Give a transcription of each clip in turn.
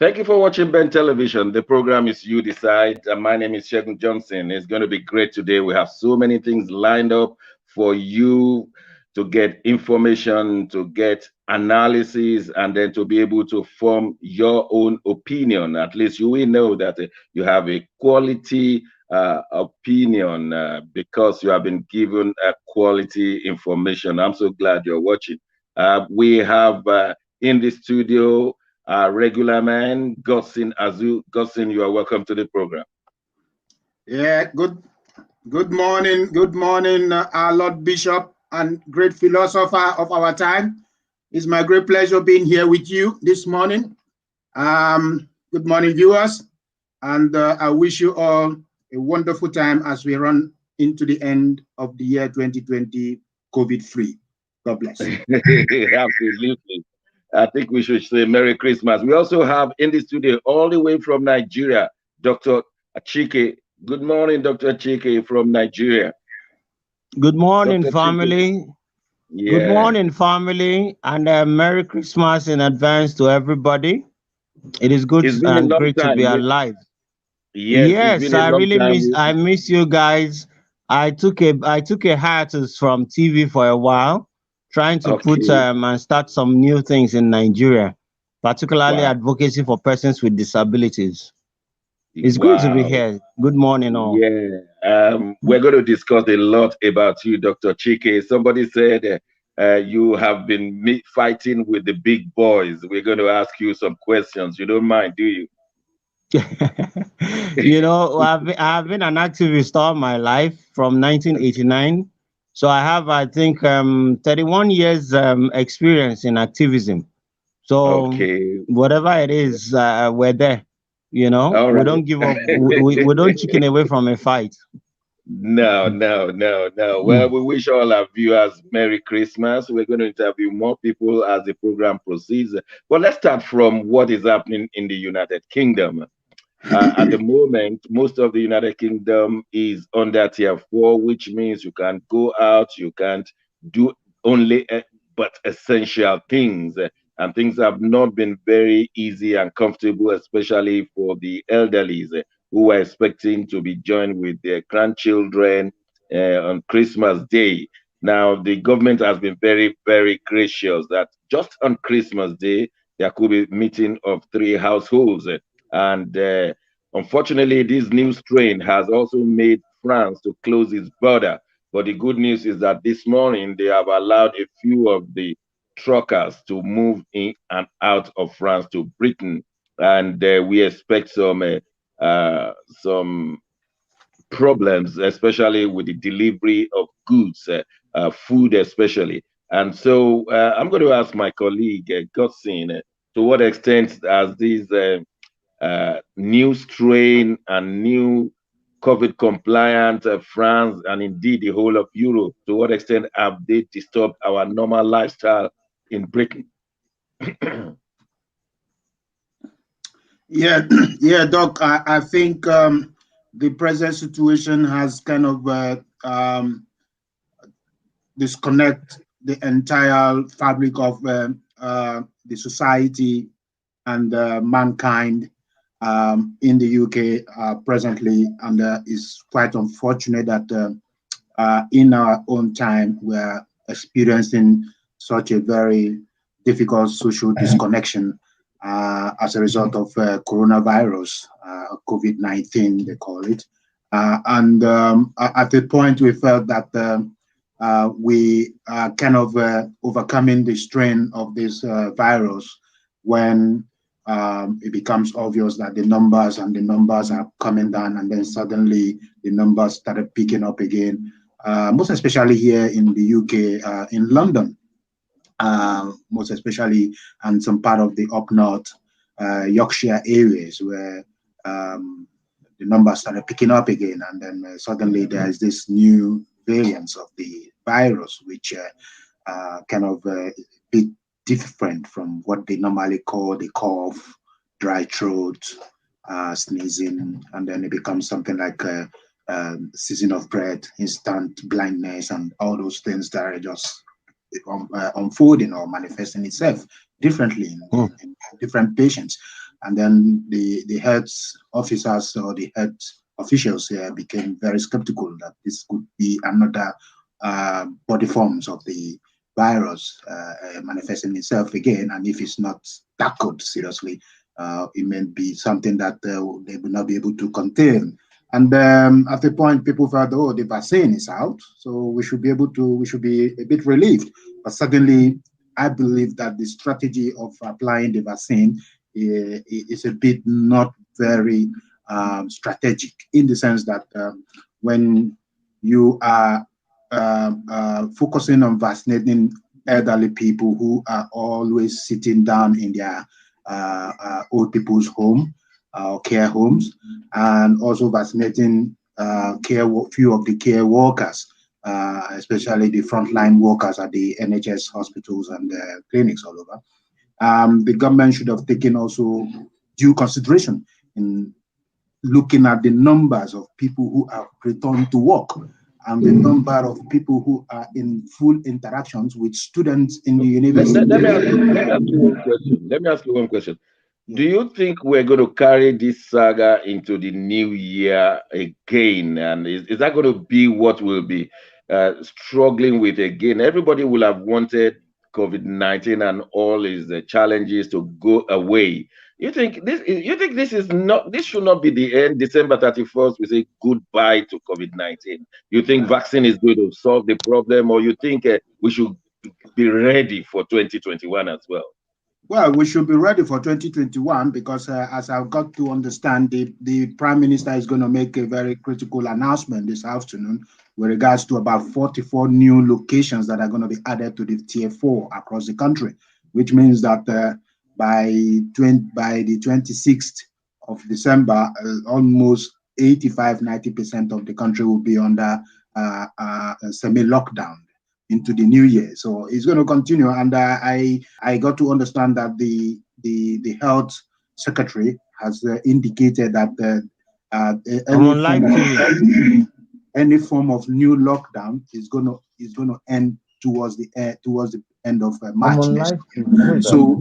Thank you for watching Ben Television. The program is You Decide. My name is Shegun Johnson. It's going to be great today. We have so many things lined up for you to get information, to get analysis, and then to be able to form your own opinion. At least you will know that you have a quality opinion because you have been given quality information. I'm so glad you're watching. We have in the studio regular man, Gosin Azu. Gosin, you are welcome to the program. Yeah, good morning, our Lord Bishop and great philosopher of our time. It's my great pleasure being here with you this morning. Good morning, viewers, and I wish you all a wonderful time as we run into the end of the year 2020 COVID-free. God bless. Absolutely. I think we should say Merry Christmas. We also have in the studio, all the way from Nigeria, Dr. Chike. Good morning, Dr. Chike from Nigeria. Good morning, Dr. Chike. family. Yeah. Good morning, family, and Merry Christmas in advance to everybody. It is good It's been a and long great to be time. alive. Yes, it's Yes, been a I long really time. miss you guys. I took a hiatus from TV for a while, trying to put Okay. and start some new things in Nigeria, particularly Wow. advocacy for persons with disabilities. It's good to be Wow. here. Good morning, all. Yeah, we're going to discuss a lot about you, Dr. Chike. Somebody said you have been fighting with the big boys. We're going to ask you some questions. You don't mind, do you? I've been an activist all my life from 1989. So I have, I think, 31 years experience in activism. So Okay. whatever it is, we're there. All We right. don't give up. We don't chicken away from a fight. No, no, no, no. Well, Mm. we wish all our viewers Merry Christmas. We're going to interview more people as the program proceeds. But let's start from what is happening in the United Kingdom. At the moment, most of the United Kingdom is under tier 4, which means you can't go out, you can't do only but essential things. And things have not been very easy and comfortable, especially for the elderly who are expecting to be joined with their grandchildren on Christmas Day. Now, the government has been very, very gracious that just on Christmas Day, there could be a meeting of 3 households. And unfortunately, this new strain has also made France to close its border. But the good news is that this morning they have allowed a few of the truckers to move in and out of France to Britain. And we expect some problems, especially with the delivery of goods, food especially. And so I'm going to ask my colleague, Gotsin, to what extent has these new strain and new COVID compliant France and indeed the whole of Europe, to what extent have they disturbed our normal lifestyle in Britain? Yeah, yeah, Doc. I think the present situation has kind of disconnect the entire fabric of the society and mankind in the UK presently, and it's quite unfortunate that in our own time we're experiencing such a very difficult social disconnection as a result of coronavirus, COVID-19, they call it. And at the point, we felt that we are kind of overcoming the strain of this virus when it becomes obvious that the numbers are coming down, and then suddenly the numbers started picking up again, most especially here in the UK, in London. Most especially, and some part of the up north Yorkshire areas where the numbers started picking up again, and then suddenly there's this new variants of the virus, which kind of bit different from what they normally call the cough, dry throat, sneezing, and then it becomes something like season of bread, instant blindness, and all those things that are just unfolding or manifesting itself differently in different patients. And then the health officers or the health officials became very skeptical that this could be another body forms of the virus manifesting itself again. And if it's not tackled seriously, it may be something that they will not be able to contain. And at the point, people felt, oh, the vaccine is out, so we should be a bit relieved. But suddenly, I believe that the strategy of applying the vaccine is a bit not very strategic, in the sense that when you are focusing on vaccinating elderly people who are always sitting down in their old people's home or care homes, and also vaccinating few of the care workers, especially the frontline workers at the NHS hospitals and clinics all over. The government should have taken also due consideration in looking at the numbers of people who have returned to work and the number of people who are in full interactions with students in the university. Let me ask you one question. Do you think we're going to carry this saga into the new year again? And is that going to be what we'll be struggling with again? Everybody will have wanted COVID-19 and all its challenges to go away. You think this is not, this should not be the end? December 31st, we say goodbye to COVID-19. You think vaccine is going to solve the problem, or you think we should be ready for 2021 as well? Well, we should be ready for 2021 because, as I've got to understand, the Prime Minister is going to make a very critical announcement this afternoon with regards to about 44 new locations that are going to be added to the Tier 4 across the country, which means that by the 26th of December, almost 85–90% of the country will be under a semi-lockdown into the new year. So it's going to continue. And I got to understand that the health secretary has indicated that any form of new lockdown is going to end towards the end of March next year. So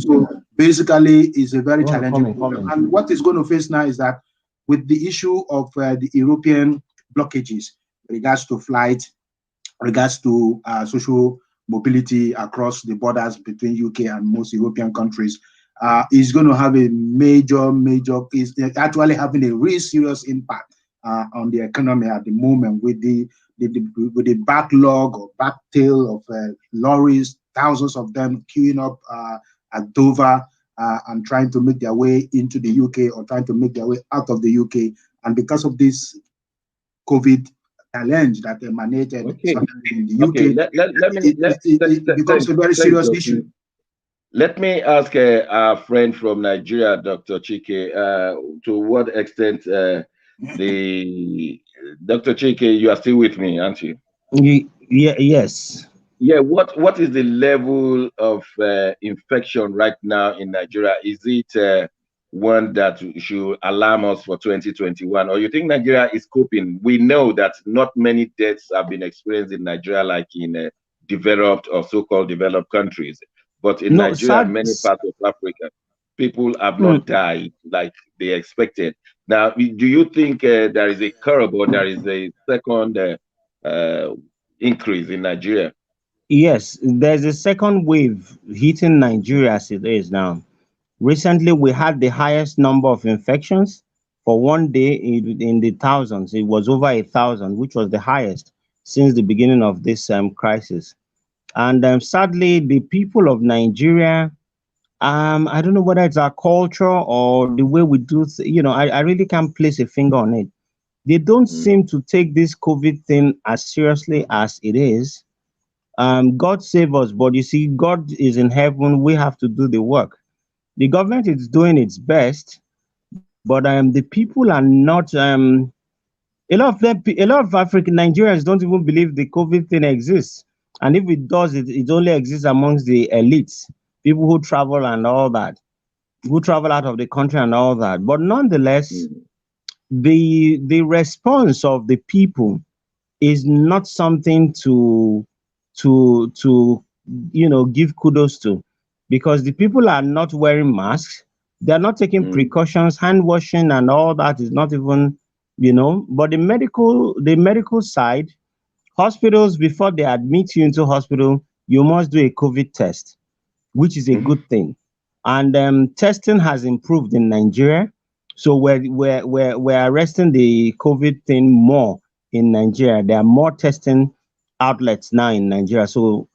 basically, it's a very challenging problem. And what is going to face now is that with the issue of the European blockages with regards to flights, regards to social mobility across the borders between UK and most European countries, is going to have a is actually having a really serious impact on the economy at the moment, with the backlog or backtail of lorries, thousands of them queuing up at Dover and trying to make their way into the UK or trying to make their way out of the UK. And because of this COVID challenge that emanated in the UK, it becomes a very serious issue. Let me ask our friend from Nigeria, Dr. Chike, to what extent Dr. Chike, you are still with me, aren't you? Yes. Yeah, what is the level of infection right now in Nigeria? Is it one that should alarm us for 2021, or you think Nigeria is coping? We know that not many deaths have been experienced in Nigeria like in developed or so-called developed countries, but in Nigeria and many parts of Africa, people have not died like they expected. Now, do you think there is a curve or there is a second increase in Nigeria? Yes, there's a second wave hitting Nigeria as it is now. Recently, we had the highest number of infections for one day in the thousands. It was over 1,000, which was the highest since the beginning of this crisis. And sadly, the people of Nigeria, I don't know whether it's our culture or the way we do, I really can't place a finger on it. They don't seem to take this COVID thing as seriously as it is. God save us, but you see, God is in heaven. We have to do the work. The government is doing its best, but the people are not. A lot of African Nigerians don't even believe the COVID thing exists, and if it does, it only exists amongst the elites, people who travel and all that, who travel out of the country and all that. But nonetheless, the response of the people is not something to give kudos to, because the people are not wearing masks. They are not taking precautions. Hand washing and all that is not even, But the medical side, hospitals, before they admit you into hospital, you must do a COVID test, which is a good thing. And testing has improved in Nigeria. So we're arresting the COVID thing more in Nigeria. There are more testing outlets now in Nigeria. So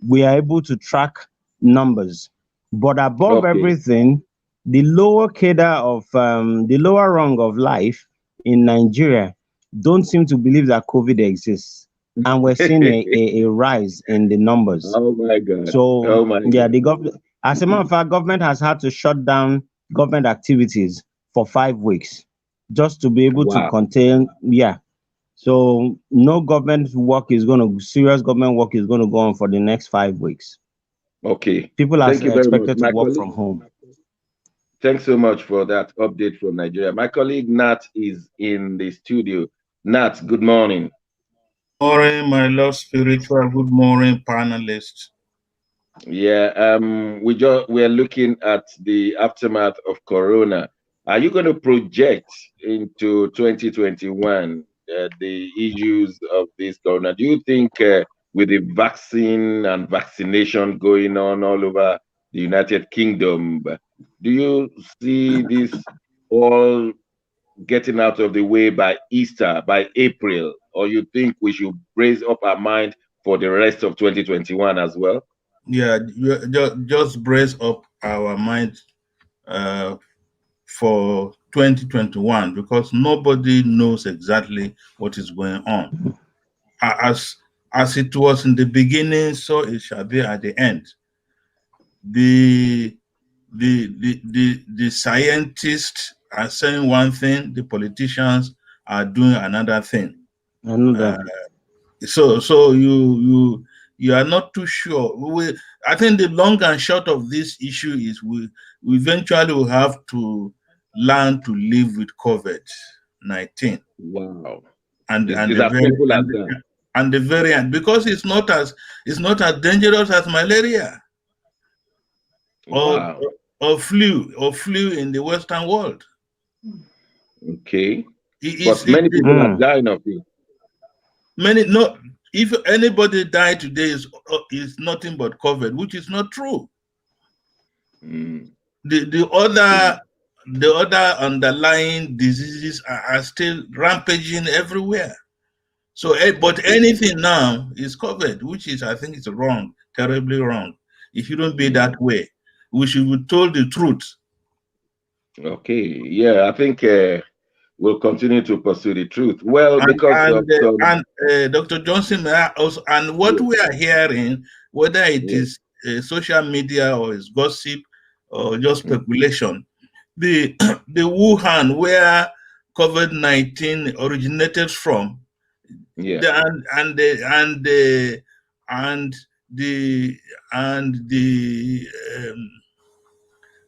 we are able to track numbers. But above everything, the lower cadre of the lower rung of life in Nigeria don't seem to believe that COVID exists. And we're seeing a rise in the numbers. Oh my God. So the government, as a matter of fact, government has had to shut down government activities for 5 weeks just to be able to contain. So no serious government work is going to go on for the next 5 weeks. Okay. People are expected to work from home. Thanks so much for that update from Nigeria. My colleague Nat is in the studio. Nat, good morning. Morning, my love spiritual. Good morning, panelists. Yeah, we're looking at the aftermath of Corona. Are you going to project into 2021 the issues of this Corona? Do you think with the vaccine and vaccination going on all over the United Kingdom, do you see this all getting out of the way by Easter, by April, or you think we should raise up our mind for the rest of 2021 as well? Yeah, just brace up our mind for 2021 because nobody knows exactly what is going on. As it was in the beginning, so it shall be at the end. The scientists are saying one thing, the politicians are doing another thing. So you are not too sure. I think the long and short of this issue is we eventually will have to learn to live with COVID-19. Wow. And the variant, because it's not as dangerous as malaria or flu in the Western world. Okay. But many people are dying of it. If anybody died today is nothing but COVID, which is not true. The other underlying diseases are still rampaging everywhere. So, but anything now is COVID, which is, I think, it's wrong, terribly wrong. It shouldn't be that way. We should be told the truth. Okay. Yeah, I think we'll continue to pursue the truth. Well, Dr. Johnson, and what we are hearing, whether it is social media or it's gossip or just speculation, the Wuhan where COVID-19 originated from,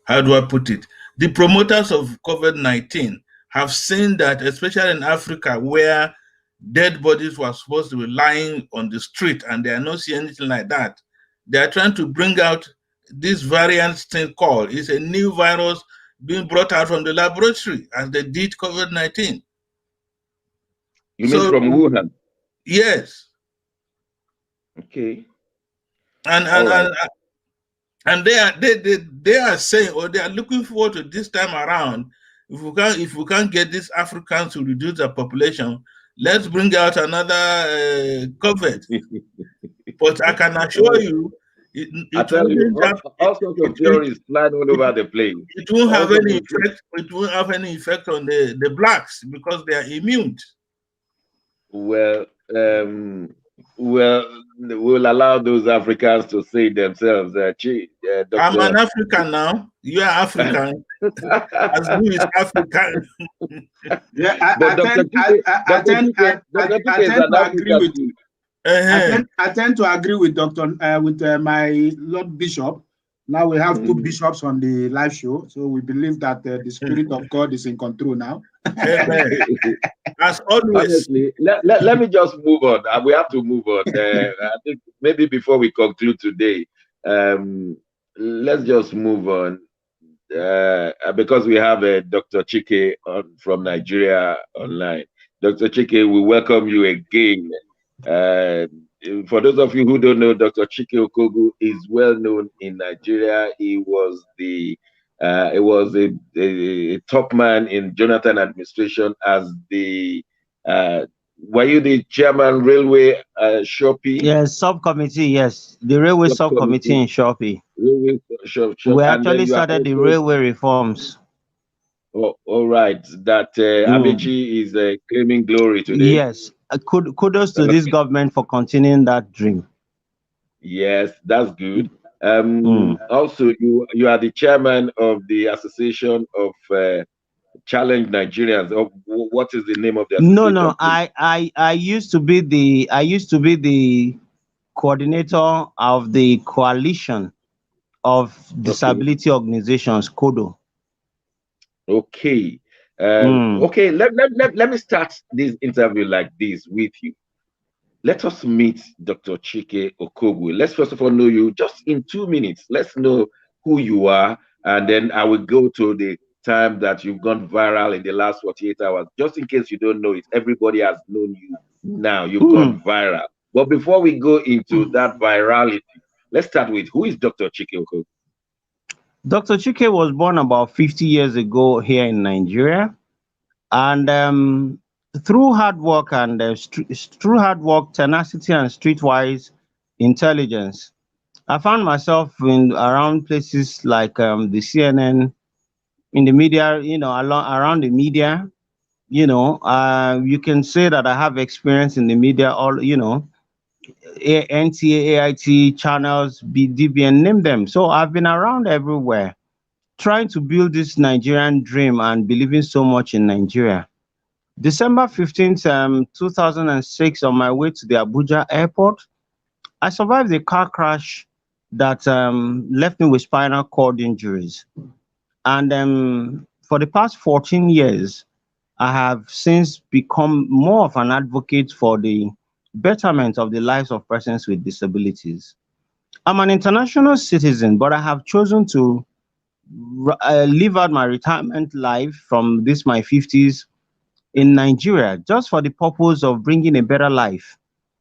how do I put it? The promoters of COVID-19 have seen that, especially in Africa, where dead bodies were supposed to be lying on the street and they are not seeing anything like that. They are trying to bring out this variant thing called, it's a new virus being brought out from the laboratory as they did COVID-19. You mean from Wuhan? Yes. Okay. And they are saying, or they are looking forward to this time around. If we can't get these Africans to reduce their population, let's bring out another COVID. But I can assure you, all sorts of theories flying all over the place. It won't have any effect. It won't have any effect on the blacks because they are immune. Well, we'll allow those Africans to say themselves. I'm an African now. You are African. As who is African? Yeah, I tend to agree with you. I tend to agree with my Lord Bishop. Now we have two bishops on the live show, so we believe that the Spirit of God is in control now. As always. Honestly, let me just move on. We have to move on. I think maybe before we conclude today, let's just move on. because we have Dr. Chike from Nigeria online. Dr. Chike, we welcome you again. For those of you who don't know, Dr. Chike Okogu is well known in Nigeria. He was a top man in Jonathan administration as the were you the chairman railway Shopee? Yes, subcommittee. Yes, the railway subcommittee in Shopee. Railway We actually started the railway reforms. Oh, all right. That Amici is claiming glory today. Yes, kudos to this government for continuing that dream. Yes, that's good. Also, you are the chairman of the Association of Challenge Nigerians. What is the name of the association? No. I used to be the coordinator of the coalition of disability organizations, KODO. Okay. Okay, let me start this interview like this with you. Let us meet Dr. Chike Okogu. Let's first of all know you just in 2 minutes. Let's know who you are, and then I will go to the time that you've gone viral in the last 48 hours. Just in case you don't know it, everybody has known you now. You've gone viral. But before we go into that virality, let's start with who is Dr. Chike Okogu? Dr. Chike was born about 50 years ago here in Nigeria, and through hard work and tenacity, and streetwise intelligence, I found myself around places like the CNN, in the media, around the media. You can say that I have experience in the media, NTA, AIT channels, DBN, name them. So I've been around everywhere, trying to build this Nigerian dream and believing so much in Nigeria. December 15th, 2006, on my way to the Abuja airport, I survived a car crash that left me with spinal cord injuries. And for the past 14 years, I have since become more of an advocate for the betterment of the lives of persons with disabilities. I'm an international citizen, but I have chosen to live out my retirement life from my 50s in Nigeria, just for the purpose of bringing a better life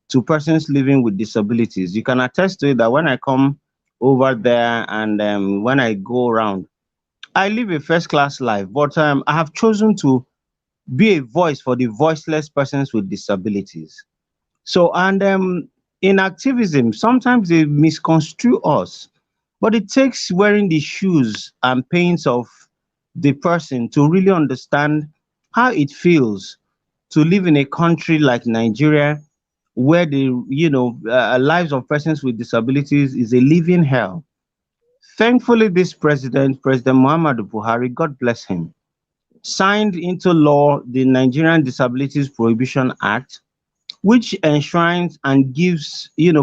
to persons living with disabilities. You can attest to it that when I come over there and when I go around, I live a first-class life, but I have chosen to be a voice for the voiceless persons with disabilities. So, and in activism, sometimes they misconstrue us, but it takes wearing the shoes and pains of the person to really understand how it feels to live in a country like Nigeria, where the lives of persons with disabilities is a living hell. Thankfully, this President Muhammadu Buhari, God bless him, signed into law the Nigerian Disabilities Prohibition Act, which enshrines and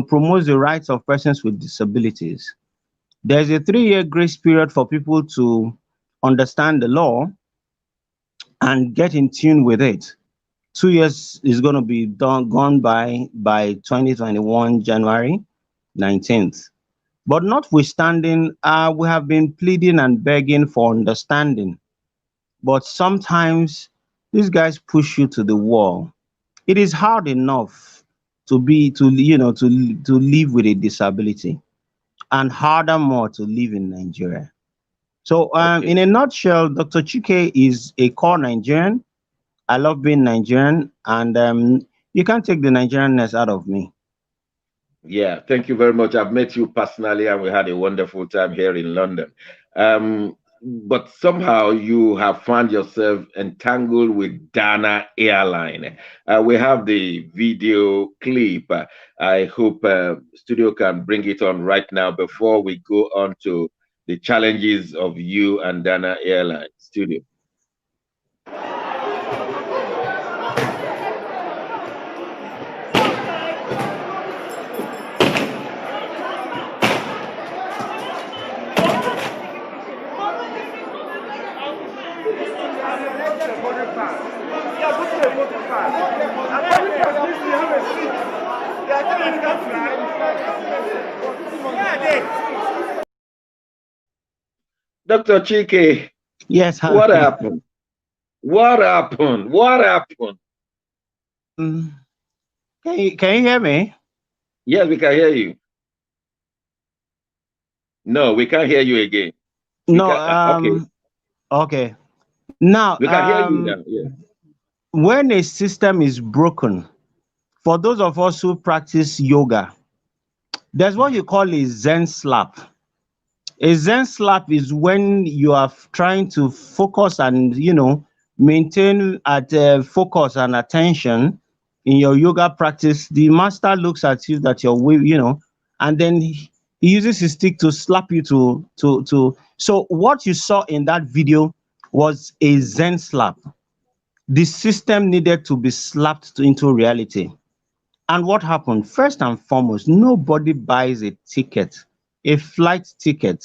promotes the rights of persons with disabilities. There's a 3-year grace period for people to understand the law and get in tune with it. 2 years is going to be gone by 2021, January 19th. But notwithstanding, we have been pleading and begging for understanding. But sometimes these guys push you to the wall. It is hard enough to live with a disability, and harder more to live in Nigeria. So in a nutshell, Dr. Chike is a core Nigerian. I love being Nigerian, and you can't take the Nigerianness out of me. Yeah, thank you very much. I've met you personally, and we had a wonderful time here in London. But somehow you have found yourself entangled with Dana Airline. We have the video clip. I hope studio can bring it on right now before we go on to the challenges of you and Dana Airline. Studio. Dr. Chike, Yes. what happened? What happened? What happened? Mm, can you hear me? Yes, we can hear you. No, we can't hear you again. We No. can okay. Okay. Now, We can hear you now. Yeah. when a system is broken, for those of us who practice yoga, there's what you call a Zen slap. A Zen slap is when you are trying to focus and maintain at focus and attention in your yoga practice. The master looks at you that you're and then he uses his stick to slap you to. So what you saw in that video was a Zen slap. The system needed to be slapped into reality. And what happened? First and foremost, nobody buys a ticket, a flight ticket,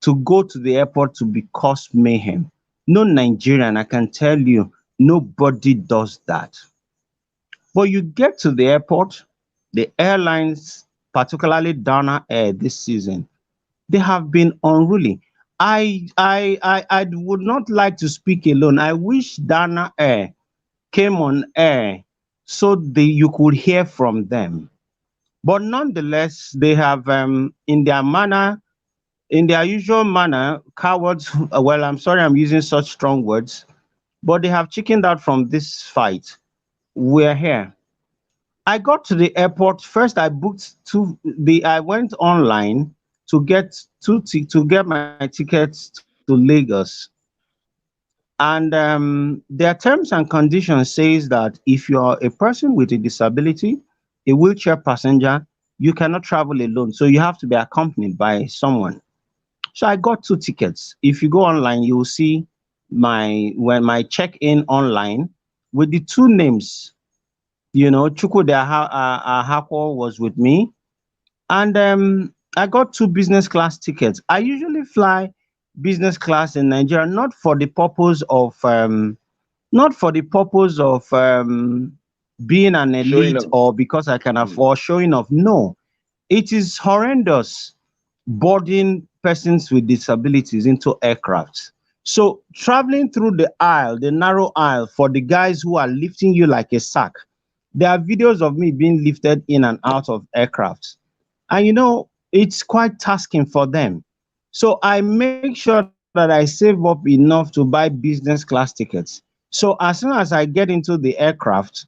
to go to the airport to be cause mayhem. No Nigerian, I can tell you, nobody does that. But you get to the airport, the airlines, particularly Dana Air this season, they have been unruly. I would not like to speak alone. I wish Dana Air came on air so you could hear from them. But nonetheless, they have in their usual manner, cowards, well, I'm sorry I'm using such strong words, but they have chickened out from this fight. We're here. I got to the airport. First, I went online to get my tickets to Lagos. And their terms and conditions says that if you're a person with a disability, a wheelchair passenger, you cannot travel alone. So you have to be accompanied by someone. So I got two tickets. If you go online, you will see my check-in online with the two names. Chukwudi Ahako was with me, and I got two business class tickets. I usually fly business class in Nigeria, not for the purpose of being an Showing elite up. or because I can afford showing off. No, it is horrendous boarding persons with disabilities into aircrafts. So traveling through the narrow aisle for the guys who are lifting you like a sack. There are videos of me being lifted in and out of aircrafts. And it's quite tasking for them. So I make sure that I save up enough to buy business class tickets. So as soon as I get into the aircraft,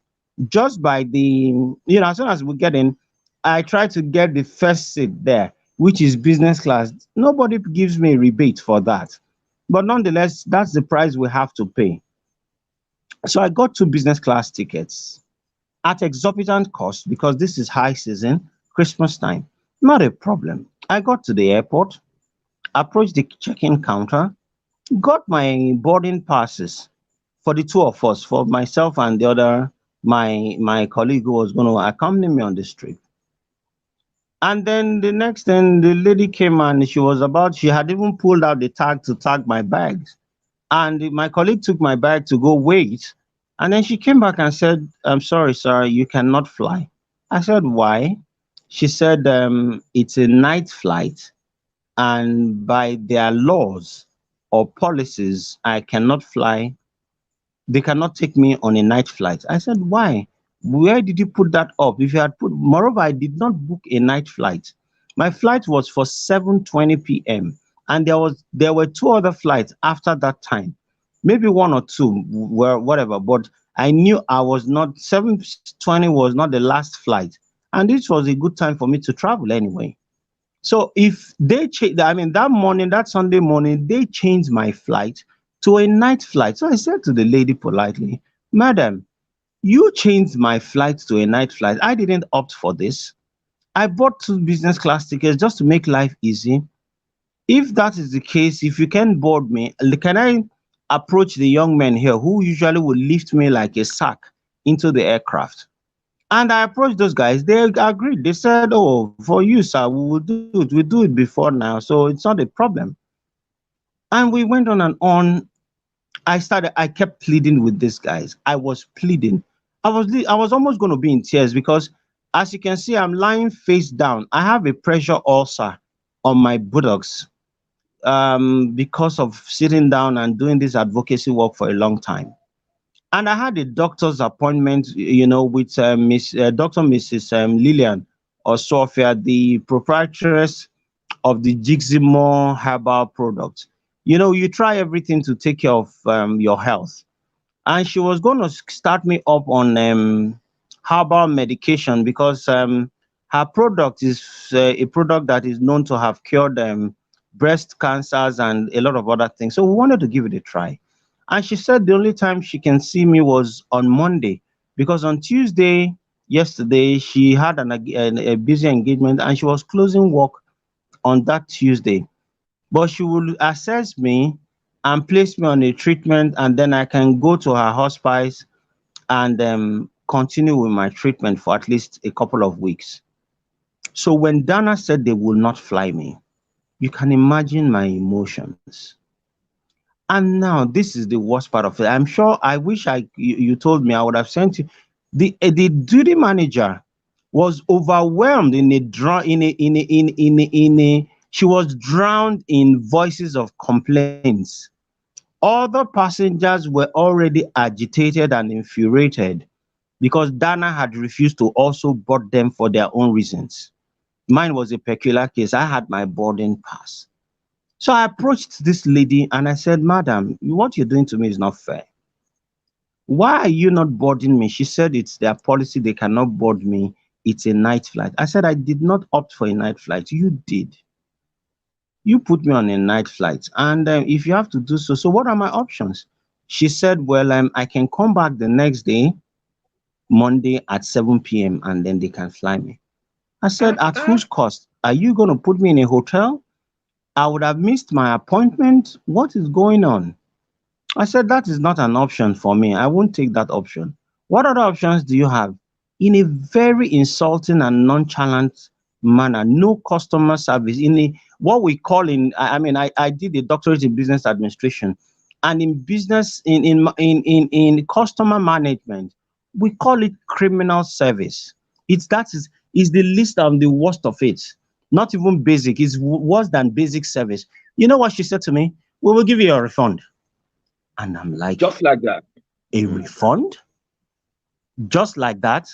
just by as soon as we get in, I try to get the first seat there, which is business class. Nobody gives me a rebate for that. But nonetheless, that's the price we have to pay. So I got two business class tickets at exorbitant cost because this is high season, Christmas time. Not a problem. I got to the airport, approached the check-in counter, got my boarding passes for the two of us, for myself and the other, my colleague who was going to accompany me on this trip. And then the next thing, the lady came and she had even pulled out the tag to tag my bags. And my colleague took my bag to go wait. And then she came back and said, I'm sorry, sir, you cannot fly. I said, why? She said, it's a night flight. And by their laws or policies, I cannot fly. They cannot take me on a night flight. I said, why? Where did you put that up? If you had moreover, I did not book a night flight. My flight was for 7:20 p.m. and there were two other flights after that time. Maybe one or two were whatever, but I knew I was not 7:20 was not the last flight. And this was a good time for me to travel anyway. So if they change, I mean, that morning, that Sunday morning, they changed my flight to a night flight. So I said to the lady politely, Madam, you changed my flight to a night flight. I didn't opt for this. I bought two business class tickets just to make life easy. If that is the case, if you can board me, can I approach the young men here who usually would lift me like a sack into the aircraft? And I approached those guys. They agreed. They said, oh, for you, sir, we will do it. We do it before now, so it's not a problem. And we went on and on. I kept pleading with these guys. I was pleading. I was almost going to be in tears because, as you can see, I'm lying face down. I have a pressure ulcer on my buttocks. because of sitting down and doing this advocacy work for a long time. And I had a doctor's appointment, with Dr. Mrs. Lillian Osofia, the proprietress of the Jiximo herbal product. You try everything to take care of your health. And she was going to start me up on herbal medication because her product is a product that is known to have cured breast cancers and a lot of other things. So we wanted to give it a try. And she said the only time she can see me was on Monday, because on Tuesday, yesterday, she had a busy engagement and she was closing work on that Tuesday. But she will assess me and place me on a treatment, and then I can go to her hospice and continue with my treatment for at least a couple of weeks. So when Dana said they will not fly me, you can imagine my emotions. And now this is the worst part of it. I'm sure I wish you told me, I would have sent you. The duty manager was overwhelmed she was drowned in voices of complaints. Other passengers were already agitated and infuriated because Dana had refused to also board them for their own reasons. Mine was a peculiar case. I had my boarding pass. So I approached this lady and I said, "Madam, what you're doing to me is not fair. Why are you not boarding me?" She said it's their policy, they cannot board me. It's a night flight. I said, "I did not opt for a night flight. You did. You put me on a night flight. And if you have to do so what are my options?" She said, "Well, I can come back the next day, Monday at 7 p.m. and then they can fly me." I said, "At whose cost? Are you going to put me in a hotel? I would have missed my appointment. What is going on?" I said, "That is not an option for me. I won't take that option. What other options do you have?" In a very insulting and nonchalant manner, no customer service, what we call I did a doctorate in business administration, and in business, in customer management, we call it criminal service. Is the least of the worst of it. Not even basic, it's worse than basic service. You know what she said to me? "We will give you a refund." And I'm like, just like that. A refund? Just like that?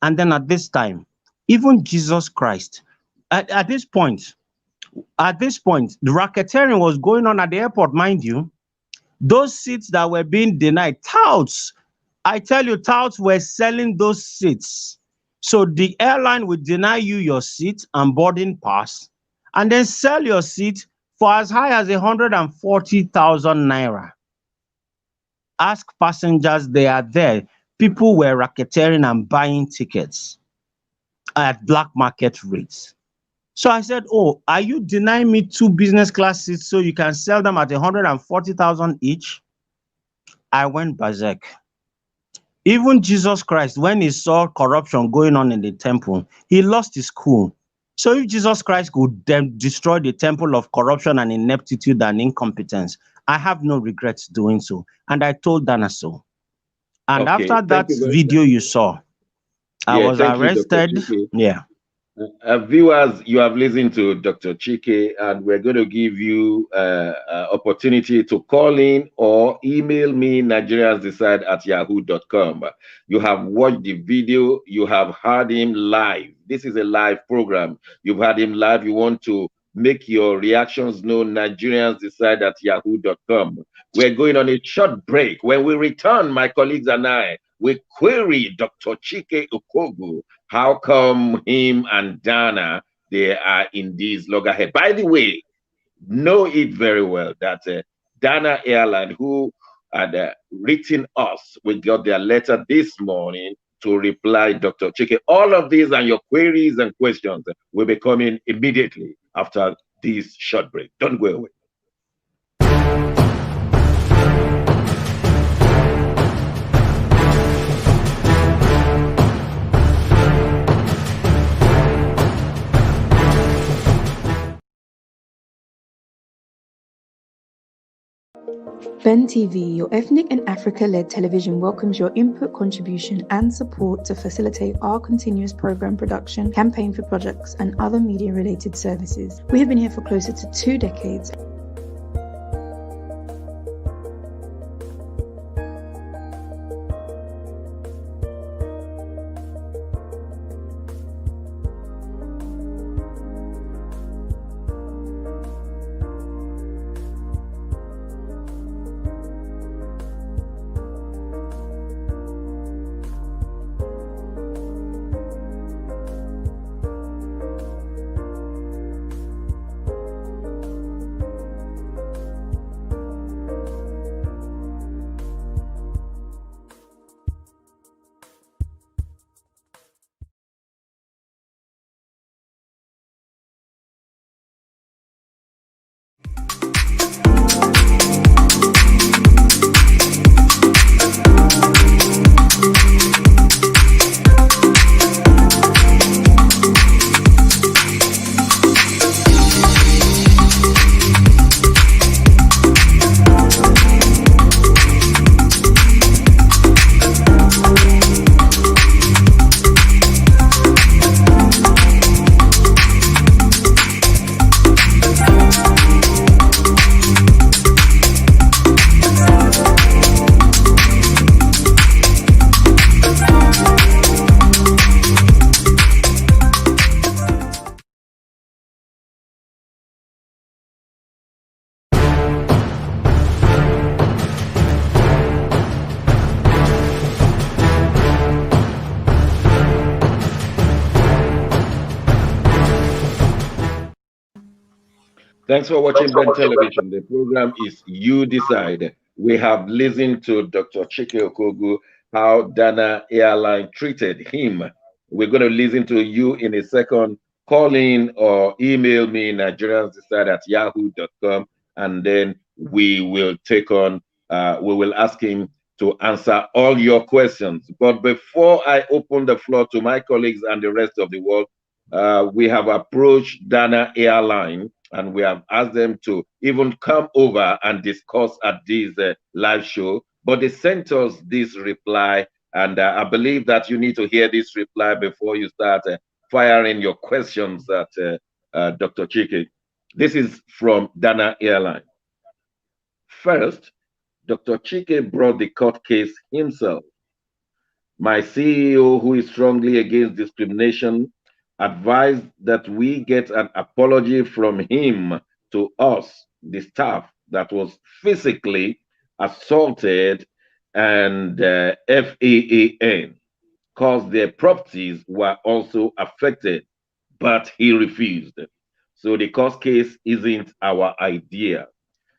And then at this time, even Jesus Christ, at this point, the racketeering was going on at the airport, mind you. Those seats that were being denied, touts, I tell you, touts were selling those seats. So the airline would deny you your seat and boarding pass, and then sell your seat for as high as 140,000 naira. Ask passengers, they are there. People were racketeering and buying tickets at black market rates. So I said, "Oh, are you denying me 2 business class seats so you can sell them at 140,000 each?" I went berserk. Even Jesus Christ, when he saw corruption going on in the temple, he lost his cool. So if Jesus Christ could then destroy the temple of corruption and ineptitude and incompetence, I have no regrets doing so. And I told Dana so. And after that video you saw, I was arrested. Viewers, you have listened to Dr. Chike, and we're going to give you opportunity to call in or email me, nigeriansdecide@yahoo.com. You have watched the video, you have heard him live. This is a live program. You've heard him live. You want to make your reactions known, nigeriansdecide@yahoo.com. We're going on a short break. When we return, my colleagues and I, we query Dr. Chike Okogu. How come him and Dana, they are in this loggerhead? By the way, know it very well that Dana Airline, who had written us, we got their letter this morning to reply, Dr. Chike. All of these and your queries and questions will be coming immediately after this short break. Don't go away. Ben TV, your ethnic and Africa-led television, welcomes your input, contribution and support to facilitate our continuous program production, campaign for projects and other media-related services. We have been here for closer to 2 decades. Thanks for watching Ben Television. The program is You Decide. We have listened to Dr. Chike Okogu, how Dana Airline treated him. We're going to listen to you in a second. Call in or email me, nigeriansdecide@yahoo.com, and then we will take on, we will ask him to answer all your questions. But before I open the floor to my colleagues and the rest of the world, we have approached Dana Airline and we have asked them to even come over and discuss at this live show. But they sent us this reply, and I believe that you need to hear this reply before you start firing your questions at Dr. Chike. This is from Dana Airline. First, Dr. Chike brought the court case himself. My CEO, who is strongly against discrimination, advised that we get an apology from him to us, the staff that was physically assaulted and FAAN, because their properties were also affected, but he refused. So the court case isn't our idea.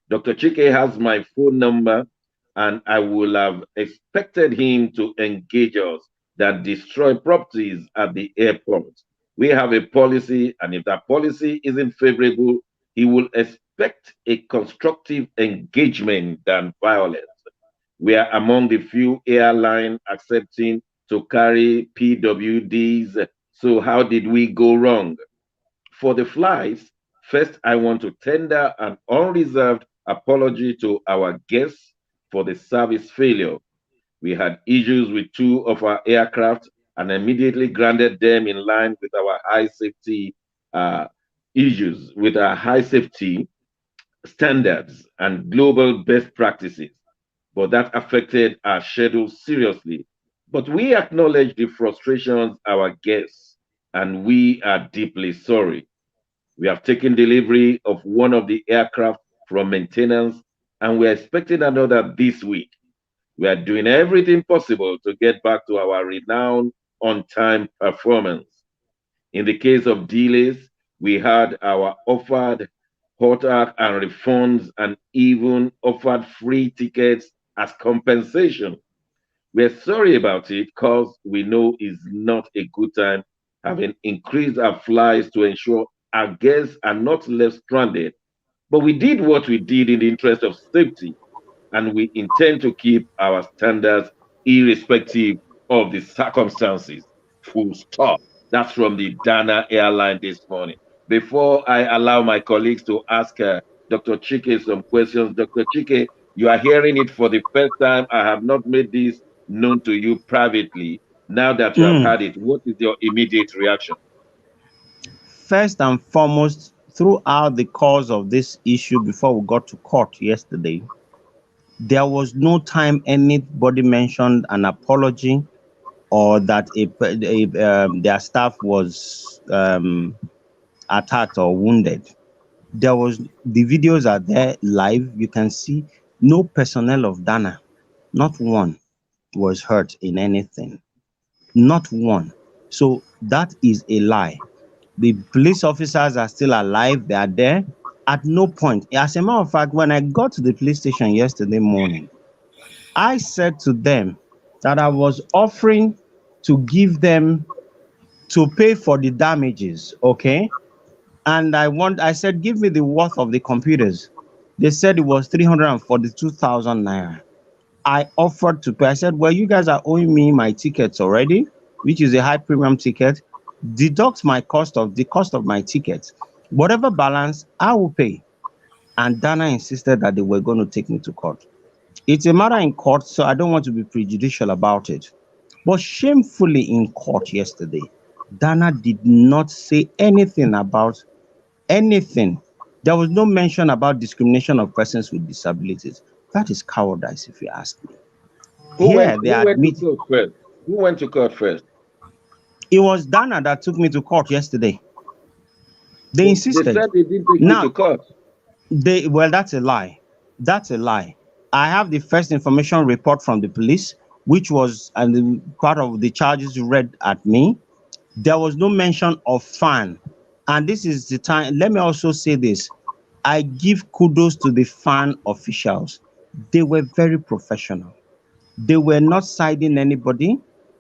Dr. Chike has my phone number, and I will have expected him to engage us that destroy properties at the airport. We have a policy, and if that policy isn't favorable, he will expect a constructive engagement than violence. We are among the few airlines accepting to carry PWDs. So how did we go wrong? For the flights, first I want to tender an unreserved apology to our guests for the service failure. We had issues with 2 of our aircraft and immediately grounded them in line with our high safety issues, with our high safety standards and global best practices. But that affected our schedule seriously. But we acknowledge the frustrations our guests, and we are deeply sorry. We have taken delivery of one of the aircraft from maintenance, and we're expecting another this week. We are doing everything possible to get back to our renowned on-time performance. In the case of delays, we had our offered HOTAC and refunds and even offered free tickets as compensation. We're sorry about it because we know it's not a good time, having increased our flights to ensure our guests are not left stranded. But we did what we did in the interest of safety, and we intend to keep our standards irrespective of the circumstances. Full stop. That's from the Dana Airline this morning. Before I allow my colleagues to ask Dr. Chike some questions. Dr. Chike, you are hearing it for the first time. I have not made this known to you privately. Now that you have had it, what is your immediate reaction? First and foremost, throughout the course of this issue before we got to court yesterday, there was no time anybody mentioned an apology or that their staff was attacked or wounded. There was, the videos are there live. You can see no personnel of Dana, not one, was hurt in anything. Not one. So that is a lie. The police officers are still alive. They are there. At no point, as a matter of fact, when I got to the police station yesterday morning, I said to them that I was offering to give them to pay for the damages, okay? And I said, give me the worth of the computers. They said it was 342,000 naira. I offered to pay. I said, well, you guys are owing me my tickets already, which is a high premium ticket. Deduct my cost of my tickets. Whatever balance, I will pay. And Dana insisted that they were going to take me to court. It's a matter in court, so I don't want to be prejudicial about it. But shamefully in court yesterday, Dana did not say anything about anything. There was no mention about discrimination of persons with disabilities. That is cowardice, if you ask me. Who went to court first? Who went to court first? It was Dana that took me to court yesterday. They insisted. They said they didn't take you to court. Well, that's a lie. That's a lie. I have the first information report from the police, which was part of the charges read at me. There was no mention of FAN. And this is the time. Let me also say this. I give kudos to the FAN officials. They were very professional. They were not siding anybody.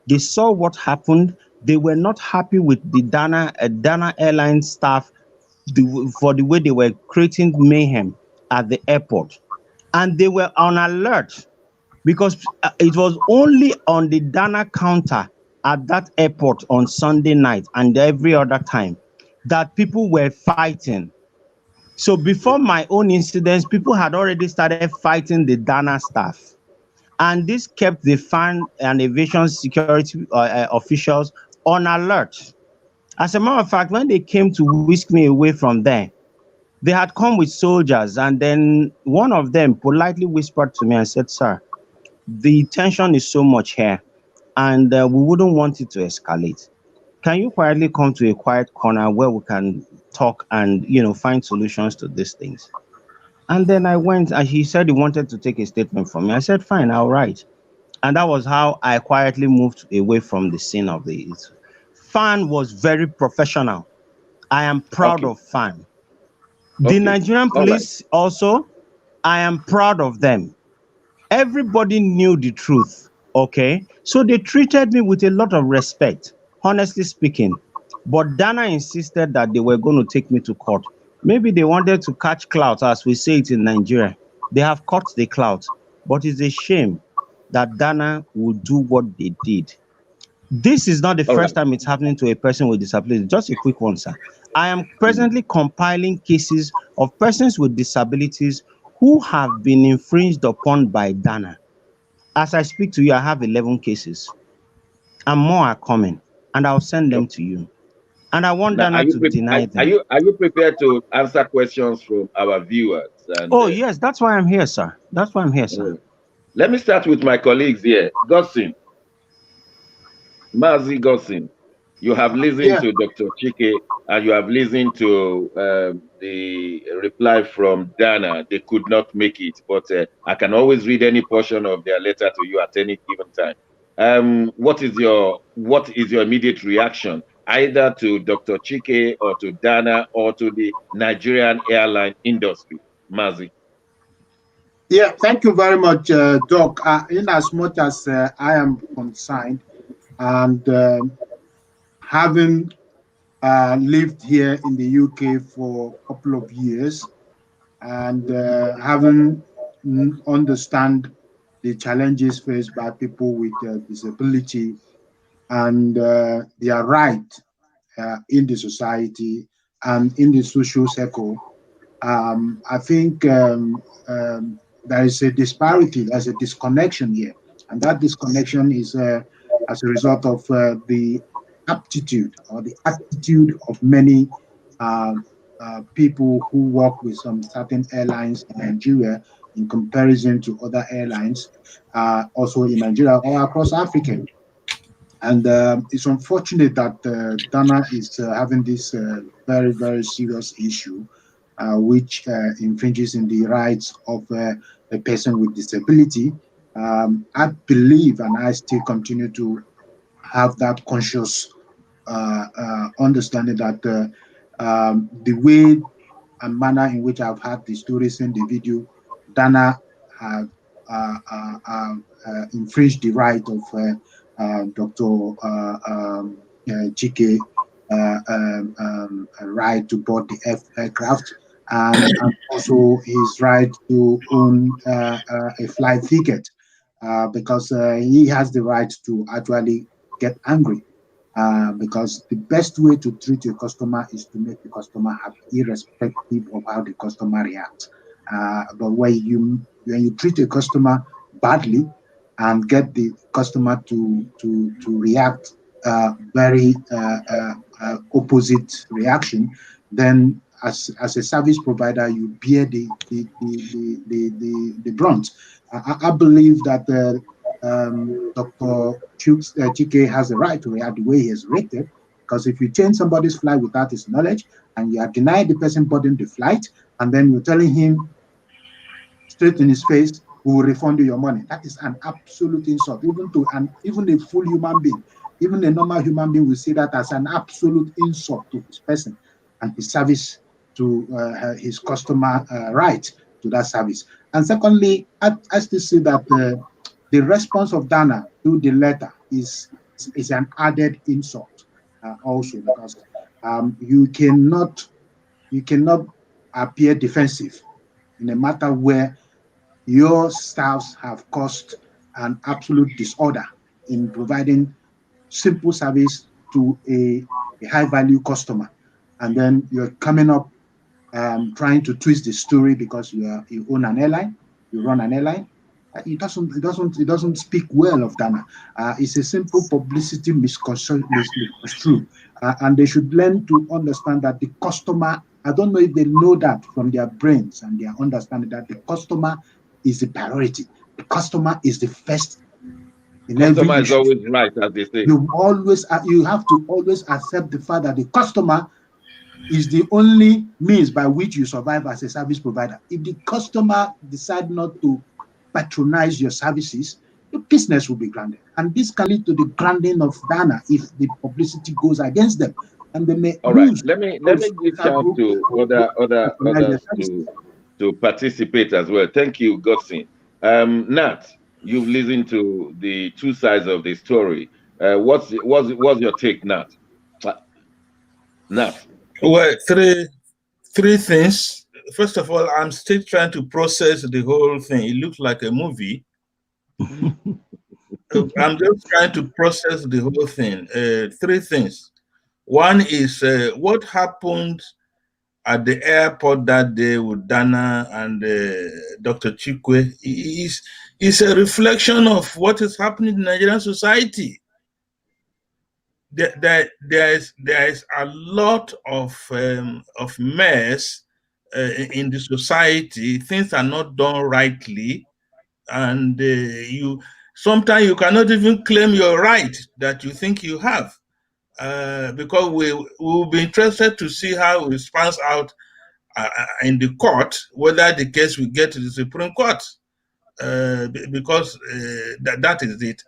They saw what happened. They were not happy with the Dana Airlines staff for the way they were creating mayhem at the airport. And they were on alert because it was only on the Dana counter at that airport on Sunday night and every other time that people were fighting. So before my own incidents, people had already started fighting the Dana staff. And this kept the FAN and aviation security officials on alert. As a matter of fact, when they came to whisk me away from there, they had come with soldiers, and then one of them politely whispered to me and said, sir, the tension is so much here, and we wouldn't want it to escalate. Can you quietly come to a quiet corner where we can talk and, find solutions to these things? And then I went, and he said he wanted to take a statement from me. I said, fine, I'll write. And that was how I quietly moved away from the scene of the issue. FAN was very professional. I am proud of FAN. The Nigerian police also, I am proud of them. Everybody knew the truth, okay? So they treated me with a lot of respect, honestly speaking. But Dana insisted that they were going to take me to court. Maybe they wanted to catch clout, as we say it in Nigeria. They have caught the clout. But it's a shame that Dana would do what they did. This is not the first time it's happening to a person with disability. Just a quick one, sir. I am presently compiling cases of persons with disabilities who have been infringed upon by Dana. As I speak to you, I have 11 cases. And more are coming. And I'll send them to you. And I want Dana to deny them. Are you prepared to answer questions from our viewers? Yes, that's why I'm here, sir. That's why I'm here, sir. Let me start with my colleagues here. Godson. Mazi Godson, you have listened to Dr. Chike and you have listened to the reply from Dana. They could not make it, but I can always read any portion of their letter to you at any given time. What is your immediate reaction, either to Dr. Chike or to Dana or to the Nigerian airline industry? Mazi. Yeah, thank you very much, Doc. In as much as I am concerned, and having lived here in the UK for a couple of years, and having understand the challenges faced by people with disability and their right in the society and in the social circle, I think there is a disparity, there's a disconnection here. And that disconnection is as a result of the aptitude or the attitude of many people who work with some certain airlines in Nigeria in comparison to other airlines, also in Nigeria or across Africa. And it's unfortunate that Dana is having this very, very serious issue, which infringes in the rights of a person with disability. I believe, and I still continue to have that conscious understanding that the way and manner in which I've had the stories in the video, Dana have infringed the right of Dr. Chike right to board the aircraft, and also his right to own a flight ticket, because he has the right to actually get angry. Because the best way to treat your customer is to make the customer happy, irrespective of how the customer reacts. But when you treat a customer badly and get the customer to react very opposite reaction, then as a service provider, you bear the brunt. I believe that Dr. Chike has a right to react the way he is rated, because if you change somebody's flight without his knowledge and you are denying the person boarding the flight, and then you're telling him straight in his face, we will refund you your money, that is an absolute insult, even a full human being. Even a normal human being will see that as an absolute insult to his person and his service to his customer right to that service. And secondly, I still see that the response of Dana to the letter is an added insult also, because you cannot appear defensive in a matter where your staffs have caused an absolute disorder in providing simple service to a high-value customer, and then you're coming up trying to twist the story because you own an airline, you run an airline. It doesn't speak well of Dana. It's a simple publicity misconstrued, and they should learn to understand that the customer. I don't know if they know that from their brains and their understanding that the customer is the priority. The customer is the first. Customer is always right, as they say. You have to always accept the fact that the customer is the only means by which you survive as a service provider. If the customer decide not to patronize your services, your business will be grounded. And this can lead to the grounding of Dana if the publicity goes against them. And they may All right. Let me give chance to others to participate as well. Thank you, Godson. Nat, you've listened to the two sides of the story. What's your take, Nat? Nat. Well, three things. First of all, I'm still trying to process the whole thing. It looks like a movie. I'm just trying to process the whole thing. Three things. One is what happened at the airport that day with Dana and Dr. Chikwe is a reflection of what is happening in Nigerian society. There is a lot of mess in the society. Things are not done rightly, and sometimes you cannot even claim your right that you think you have, because we will be interested to see how it spans out in the court, whether the case will get to the Supreme Court, because that is it.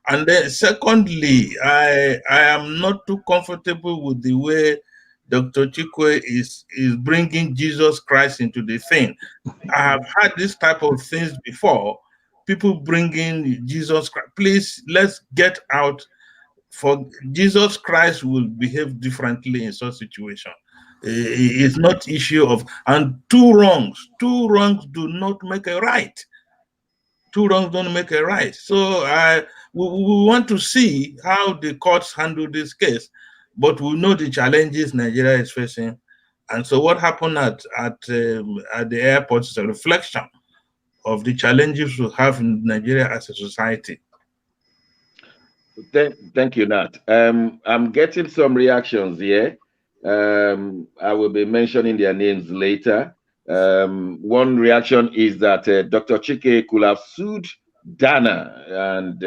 And then secondly, I am not too comfortable with the way Dr. Chikwe is bringing Jesus Christ into the thing. I have had this type of things before. People bringing Jesus Christ. Please, let's get out. For Jesus Christ will behave differently in such situation. It's not issue of, and two wrongs do not make a right. Two wrongs don't make a right. So we want to see how the courts handle this case, but we know the challenges Nigeria is facing. And so what happened at the airport is a reflection of the challenges we have in Nigeria as a society. Thank you, Nat. I'm getting some reactions here. I will be mentioning their names later. One reaction is that Dr. Chike could have sued Dana, and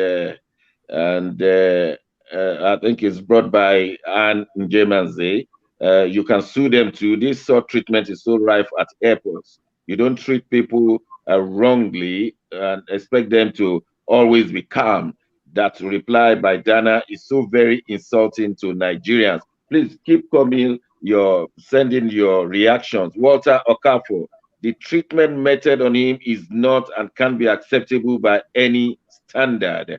I think it's brought by Anne Njemanze. You can sue them too. This sort of treatment is so rife at airports. You don't treat people wrongly and expect them to always be calm. That reply by Dana is so very insulting to Nigerians. Please keep sending your reactions. Walter Okafor, the treatment method on him is not and can't be acceptable by any standard.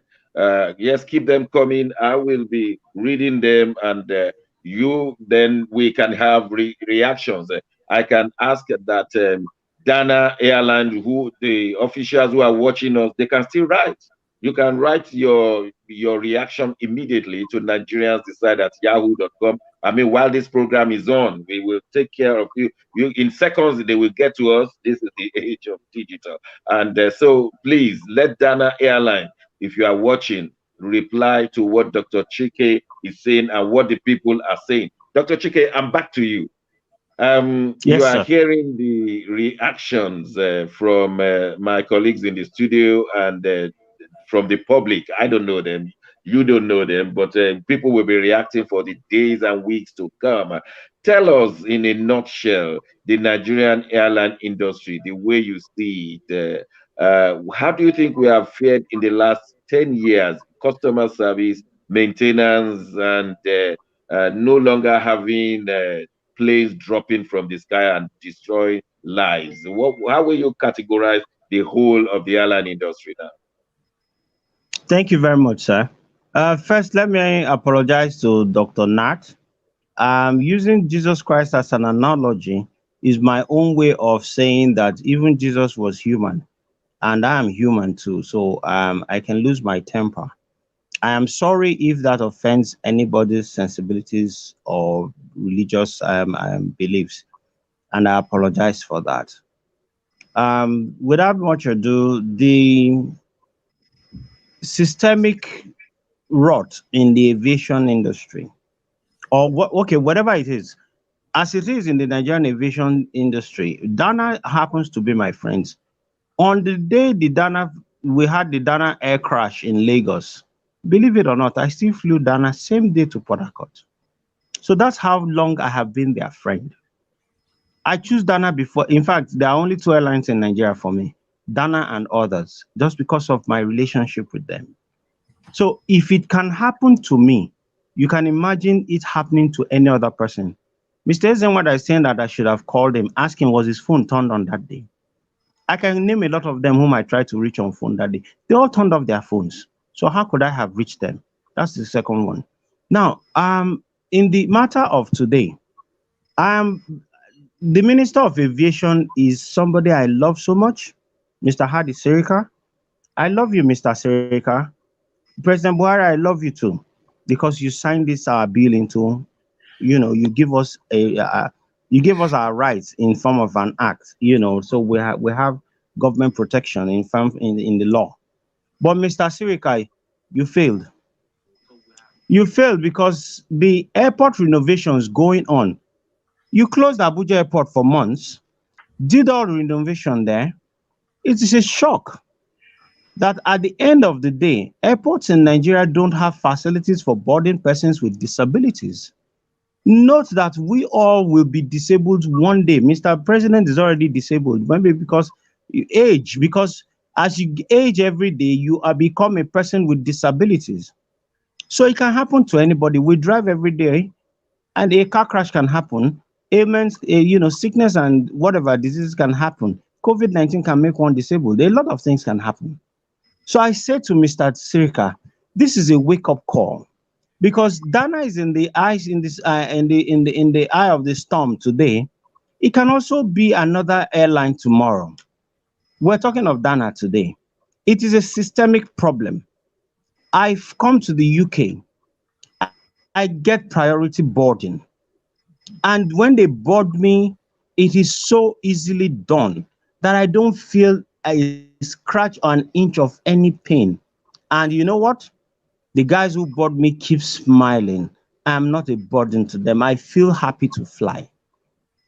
Yes, keep them coming. I will be reading them, and then we can have reactions. I can ask that Dana Airline, who the officials who are watching us, they can still write. You can write your reaction immediately to nigeriansdecide@yahoo.com. I mean, while this program is on, we will take care of you. In seconds, they will get to us. This is the age of digital. And so please let Dana Airline, if you are watching, reply to what Dr. Chike is saying and what the people are saying. Dr. Chike, I'm back to you. Yes, you are sir. hearing the reactions from my colleagues in the studio and from the public. I don't know them. You don't know them, but people will be reacting for the days and weeks to come. Tell us in a nutshell the Nigerian airline industry, the way you see it. How do you think we have fared in the last 10 years? Customer service, maintenance, and no longer having planes dropping from the sky and destroying lives. How will you categorize the whole of the airline industry now? Thank you very much, sir. First, let me apologize to Dr. Nat. Using Jesus Christ as an analogy is my own way of saying that even Jesus was human, and I am human too. So I can lose my temper. I am sorry if that offends anybody's sensibilities or religious beliefs, and I apologize for that. Without much ado, the systemic rot in the aviation industry, or what, okay, whatever it is, as it is in the Nigerian aviation industry, Dana happens to be my friends. On the day we had the Dana air crash in Lagos, believe it or not, I still flew Dana same day to Port Harcourt. So that's how long I have been their friend. I choose Dana before. In fact, there are only two airlines in Nigeria for me, Dana and others, just because of my relationship with them. So if it can happen to me, you can imagine it happening to any other person. Mr. Ezenwada is saying that I should have called him, asked him was his phone turned on that day. I can name a lot of them whom I tried to reach on phone that day. They all turned off their phones. So how could I have reached them? That's the second one. Now, in the matter of today, the Minister of Aviation is somebody I love so much, Mr. Hadi Sirika. I love you, Mr. Sirika. President Buhari, I love you too, because you signed this bill into, you give us our rights in form of an act, so we have government protection in the law. But Mr. Sirika, you failed. You failed because the airport renovations going on. You closed Abuja Airport for months, did all renovation there. It is a shock that at the end of the day, airports in Nigeria don't have facilities for boarding persons with disabilities. Note that we all will be disabled one day. Mr. President is already disabled, maybe because you age, because as you age every day, you are become a person with disabilities. So it can happen to anybody. We drive every day and a car crash can happen. Ailments, sickness and whatever diseases can happen. COVID-19 can make one disabled. A lot of things can happen. So I said to Mr. Sirika, this is a wake-up call, because Dana is in the eye of the storm today. It can also be another airline tomorrow. We're talking of Dana today. It is a systemic problem. I've come to the UK. I get priority boarding. And when they board me, it is so easily done that I don't feel a scratch or an inch of any pain. And you know what? The guys who board me keep smiling. I'm not a burden to them. I feel happy to fly.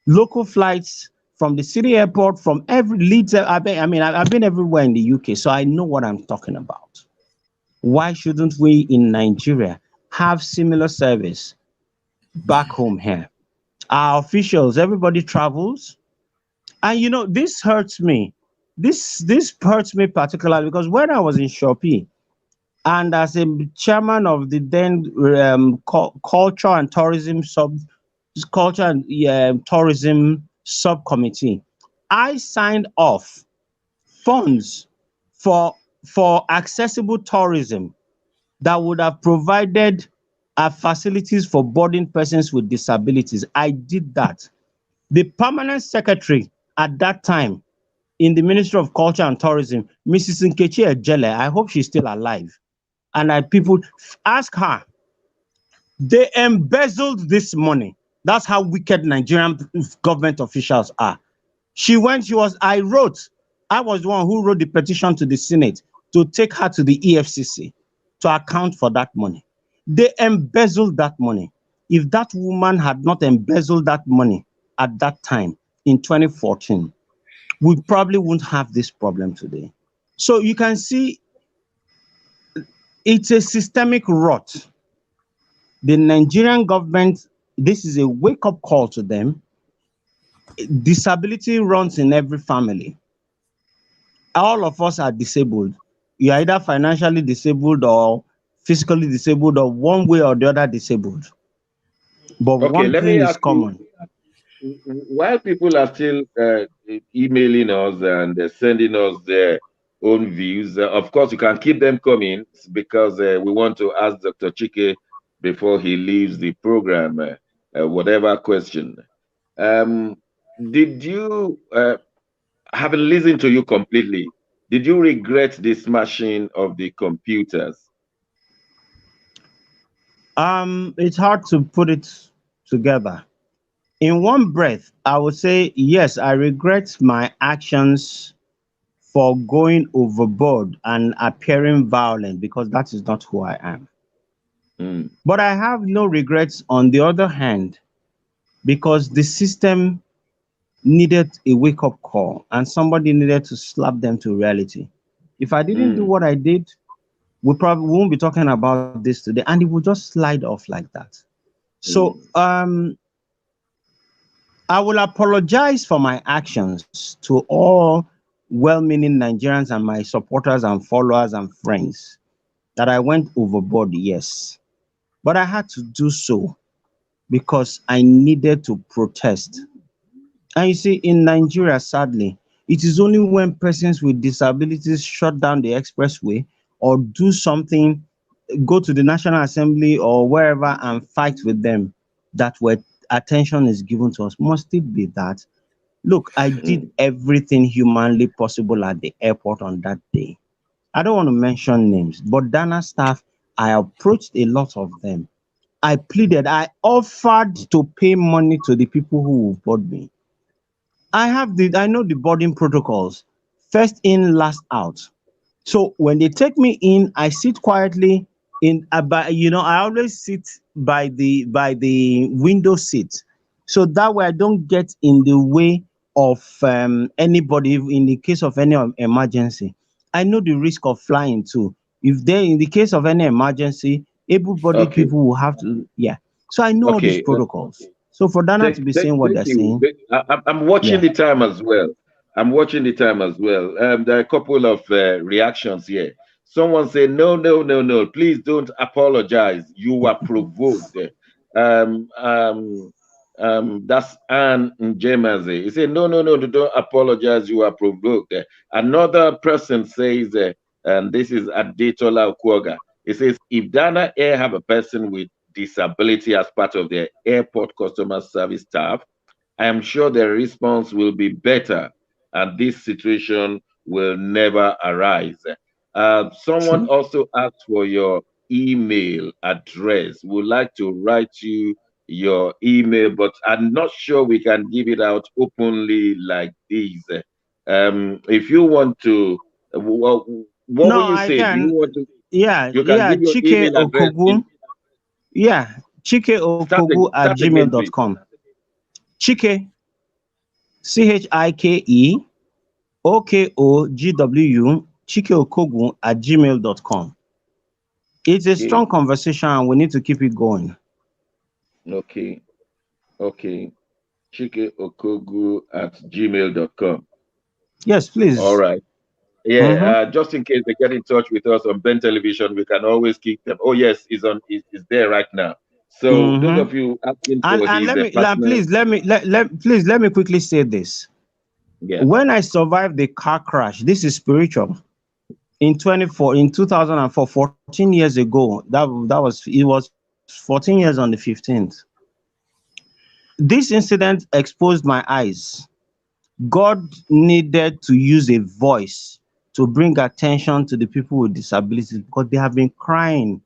Local flights from the city airport, from every Leeds. I've been everywhere in the UK, so I know what I'm talking about. Why shouldn't we in Nigeria have similar service back home here? Our officials, everybody travels. And this hurts me. This hurts me particularly because when I was in Shopee and as a chairman of the then culture and tourism subcommittee, I signed off funds for accessible tourism that would have provided facilities for boarding persons with disabilities. I did that. The permanent secretary at that time in the Ministry of Culture and Tourism, Mrs. Nkechi Ejele, I hope she's still alive. And people ask her, they embezzled this money. That's how wicked Nigerian government officials are. I was the one who wrote the petition to the Senate to take her to the EFCC to account for that money. They embezzled that money. If that woman had not embezzled that money at that time in 2014, we probably wouldn't have this problem today. So you can see it's a systemic rot. The Nigerian government, this is a wake-up call to them. Disability runs in every family. All of us are disabled. You're either financially disabled or physically disabled or one way or the other disabled. But Okay, one let thing me is ask common. you, while people are still emailing us and sending us their own views, of course, you can keep them coming because we want to ask Dr. Chike before he leaves the program, whatever question. Did you, having listened to you completely, did you regret the smashing of the computers? It's hard to put it together. In one breath, I would say, yes, I regret my actions for going overboard and appearing violent because that is not who I am. Mm. But I have no regrets on the other hand because the system needed a wake up call and somebody needed to slap them to reality. If I didn't do what I did, we probably won't be talking about this today and it will just slide off like that. So I will apologize for my actions to all well-meaning Nigerians and my supporters and followers and friends that I went overboard, yes. But I had to do so because I needed to protest. And you see, in Nigeria, sadly, it is only when persons with disabilities shut down the expressway or do something, go to the National Assembly or wherever and fight with them that where attention is given to us. Must it be that? Look, I did everything humanly possible at the airport on that day. I don't want to mention names, but Dana staff, I approached a lot of them. I pleaded, I offered to pay money to the people who will board me. I know the boarding protocols. First in, last out. So when they take me in, I sit quietly I always sit by the window seat. So that way I don't get in the way of anybody in the case of any emergency. I know the risk of flying too. If they in the case of any emergency, able-bodied Okay. people will have to, yeah. So I know all these Okay. protocols. So for Dana to be saying what they're Thank you. saying, I'm watching yeah. the time as well. I'm watching the time as well. There are a couple of reactions here. Someone said, no, no, no, no, please don't apologize. You were provoked. Um, um, that's Anne Njemaze. He said, no, no, no, don't apologize. You are provoked. Another person says, and this is Adetola Okwoga. He says, if Dana Air have a person with disability as part of their airport customer service staff, I am sure their response will be better and this situation will never arise. Someone True. also asked for your email address. Would like to write you your email, but I'm not sure we can give it out openly like this. If you want to, what No, will you I say? Do you can. want to? Yeah, You can yeah. give your Chike email address Okogu. in. Yeah, Chike Okogu at Start again, please. gmail.com. Chike, CHIKE OKOGW, Chike Okogu at gmail.com. It's a strong conversation and we need to keep it going. Okay. Okay. Chike Okogu at gmail.com. Yes, please. All right. Yeah, just in case they get in touch with us on Ben Television, we can always keep them. Oh, yes, is there right now. So those of you asking for And his let me partner, please let me quickly say this. yeah. When I survived the car crash, this is spiritual. In 2004, 14 years ago, it was 14 years on the 15th. This incident exposed my eyes. God needed to use a voice to bring attention to the people with disabilities because they have been crying.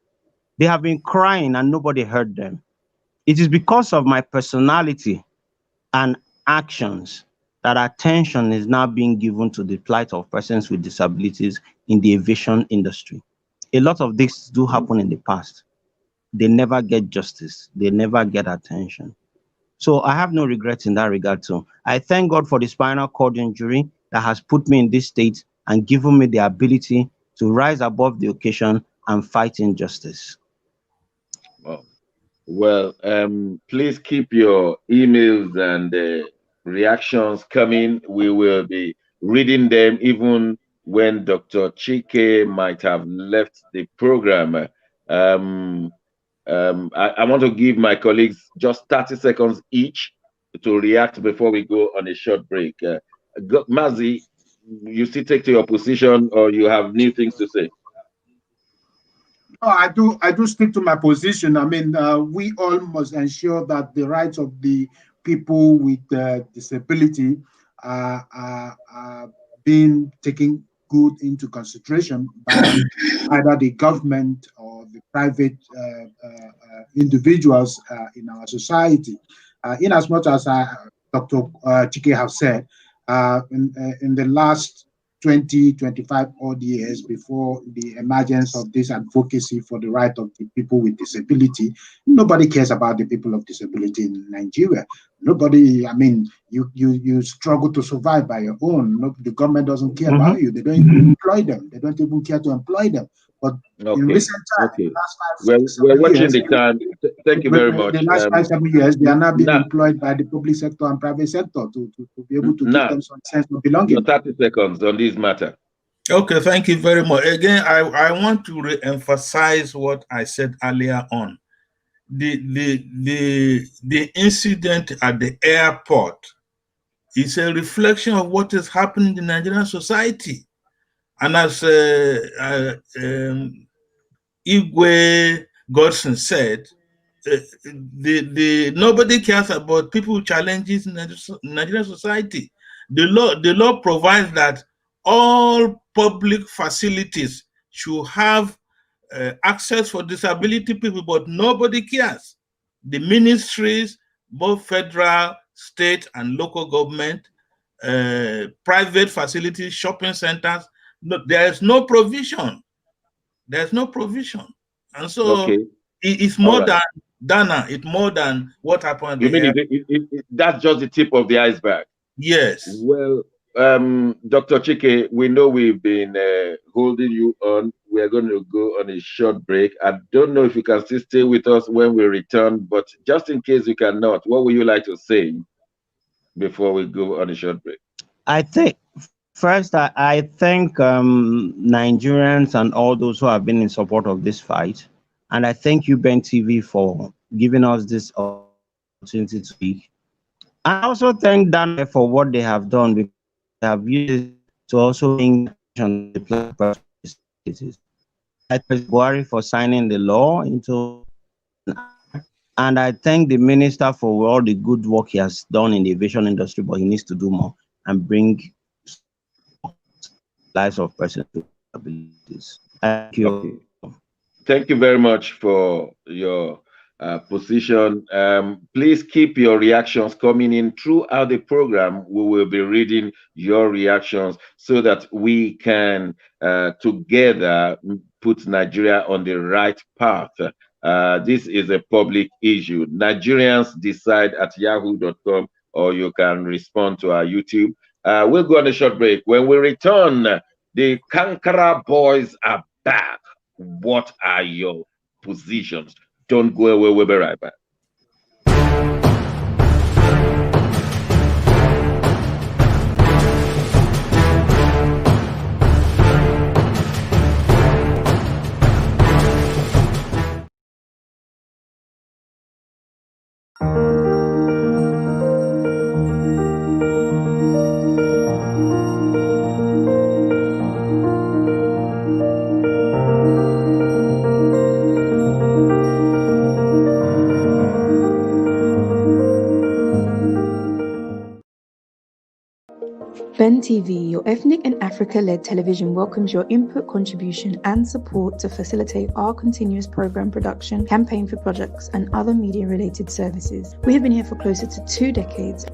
They have been crying and nobody heard them. It is because of my personality and actions that attention is now being given to the plight of persons with disabilities in the aviation industry. A lot of this do happen in the past. They never get justice. They never get attention. So I have no regrets in that regard too. I thank God for the spinal cord injury that has put me in this state and given me the ability to rise above the occasion and fight injustice. Well, please keep your emails and reactions coming. We will be reading them even when Dr. Chike might have left the program. I want to give my colleagues just 30 seconds each to react before we go on a short break. Mazi, you still take to your position or you have new things to say? No, I do stick to my position. I mean, we all must ensure that the rights of the people with disability are being taken good into consideration by either the government or the private individuals in our society. In as much as Dr. Chike have said, in the last 20, 25 odd years before the emergence of this advocacy for the right of the people with disability, nobody cares about the people of disability in Nigeria. Nobody, I mean, you struggle to survive by your own. No, the government doesn't care about you. They don't even employ them. They don't even care to employ them. But in recent times, the last 5, 6, 7 we're watching years, the time. Thank you very much. The last 5, 7 years, they are now being employed by the public sector and private sector to be able to give them some sense of belonging. 30 seconds on this matter. Okay, thank you very much. Again, I want to re-emphasize what I said earlier on. The incident at the airport is a reflection of what is happening in the Nigerian society. And as Igwe Godson said, nobody cares about people with challenges in Nigerian society. The law provides that all public facilities should have access for disability people, but nobody cares. The ministries, both federal, state, and local government, private facilities, shopping centers, there is no provision. There's no provision. And so it's more than Dana, it's more than what happened. You mean that's just the tip of the iceberg? Yes. Well, Dr. Chike, we know we've been holding you on. We're going to go on a short break. I don't know if you can still stay with us when we return, but just in case you cannot, what would you like to say before we go on a short break? I think first, I thank Nigerians and all those who have been in support of this fight. And I thank you, Ben TV, for giving us this opportunity to speak. I also thank Dan for what they have done, because they have used it to also bring attention to the places. I thank Buhari for signing the law into, and I thank the minister for all the good work he has done in the aviation industry, but he needs to do more and bring lives of persons with disabilities. Thank you. Okay. Thank you very much for your position. Please keep your reactions coming in throughout the program. We will be reading your reactions so that we can together put Nigeria on the right path. This is a public issue. Nigerians decide at yahoo.com, or you can respond to our YouTube. We'll go on a short break. When we return, the Kankara boys are back. What are your positions? Don't go away. We'll be right back. Ben TV, your ethnic and Africa-led television, welcomes your input, contribution, and support to facilitate our continuous program production, campaign for projects, and other media-related services. We have been here for closer to 2 decades.